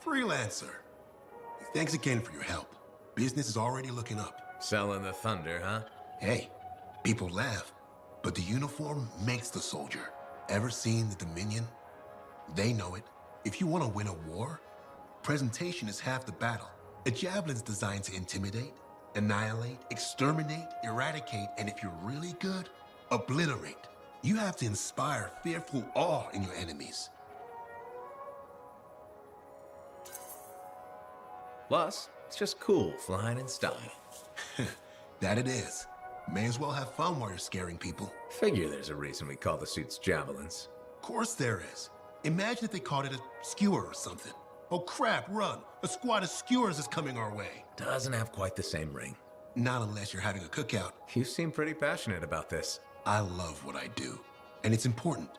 Freelancer. Thanks again for your help. Business is already looking up. Selling the thunder, huh? Hey, people laugh, but the uniform makes the soldier. Ever seen the Dominion? They know it. If you want to win a war, presentation is half the battle. A javelin's designed to intimidate, annihilate, exterminate, eradicate, and if you're really good, obliterate. You have to inspire fearful awe in your enemies. Plus, it's just cool flying in style. That it is. May as well have fun while you're scaring people. Figure there's a reason we call the suits javelins. Of course there is. Imagine if they called it a skewer or something. Oh crap, run! A squad of skewers is coming our way. Doesn't have quite the same ring. Not unless you're having a cookout. You seem pretty passionate about this. I love what I do. And it's important.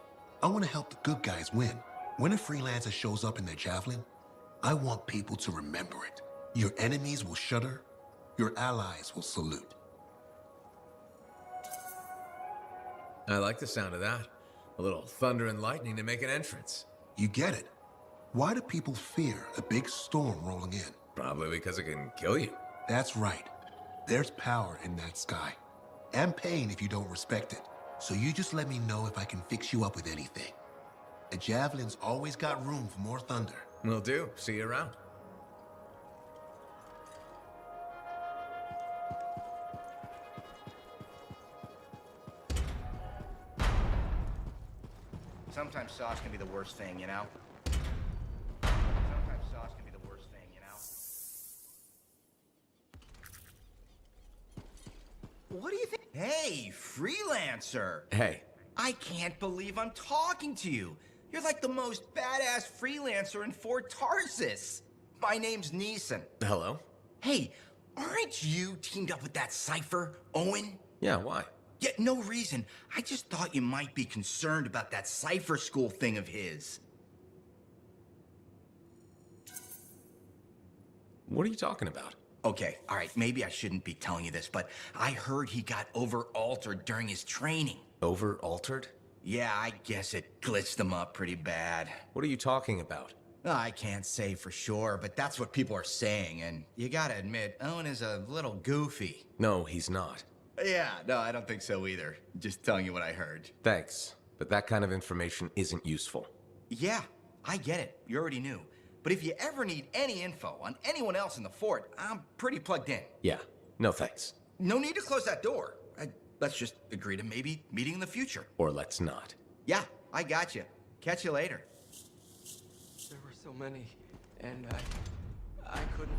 I want to help the good guys win. When a freelancer shows up in their javelin, I want people to remember it. Your enemies will shudder. Your allies will salute. I like the sound of that. A little thunder and lightning to make an entrance. You get it. Why do people fear a big storm rolling in? Probably because it can kill you. That's right. There's power in that sky. And pain if you don't respect it. So you just let me know if I can fix you up with anything. A javelin's always got room for more thunder. Will do. See you around. Sometimes sauce can be the worst thing, you know? Sometimes sauce can be the worst thing, you know? What do you think? Hey, freelancer! Hey. I can't believe I'm talking to you. You're like the most badass freelancer in Fort Tarsus. My name's Neeson. Hello? Hey, aren't you teamed up with that Cypher, Owen? Yeah, why? Yeah, no reason. I just thought you might be concerned about that Cypher school thing of his. What are you talking about? Okay, all right, maybe I shouldn't be telling you this, but I heard he got over-altered during his training. Over-altered? Yeah, I guess it glitched him up pretty bad. What are you talking about? I can't say for sure, but that's what people are saying, and you gotta admit, Owen is a little goofy. No, he's not. Yeah, no, I don't think so either. Just telling you what I heard. Thanks, but that kind of information isn't useful. Yeah, I get it. You already knew. But if you ever need any info on anyone else in the fort, I'm pretty plugged in. Yeah, no thanks. No need to close that door. Let's just agree to maybe meeting in the future. Or let's not. Yeah, I got you. Catch you later. There were so many, and I couldn't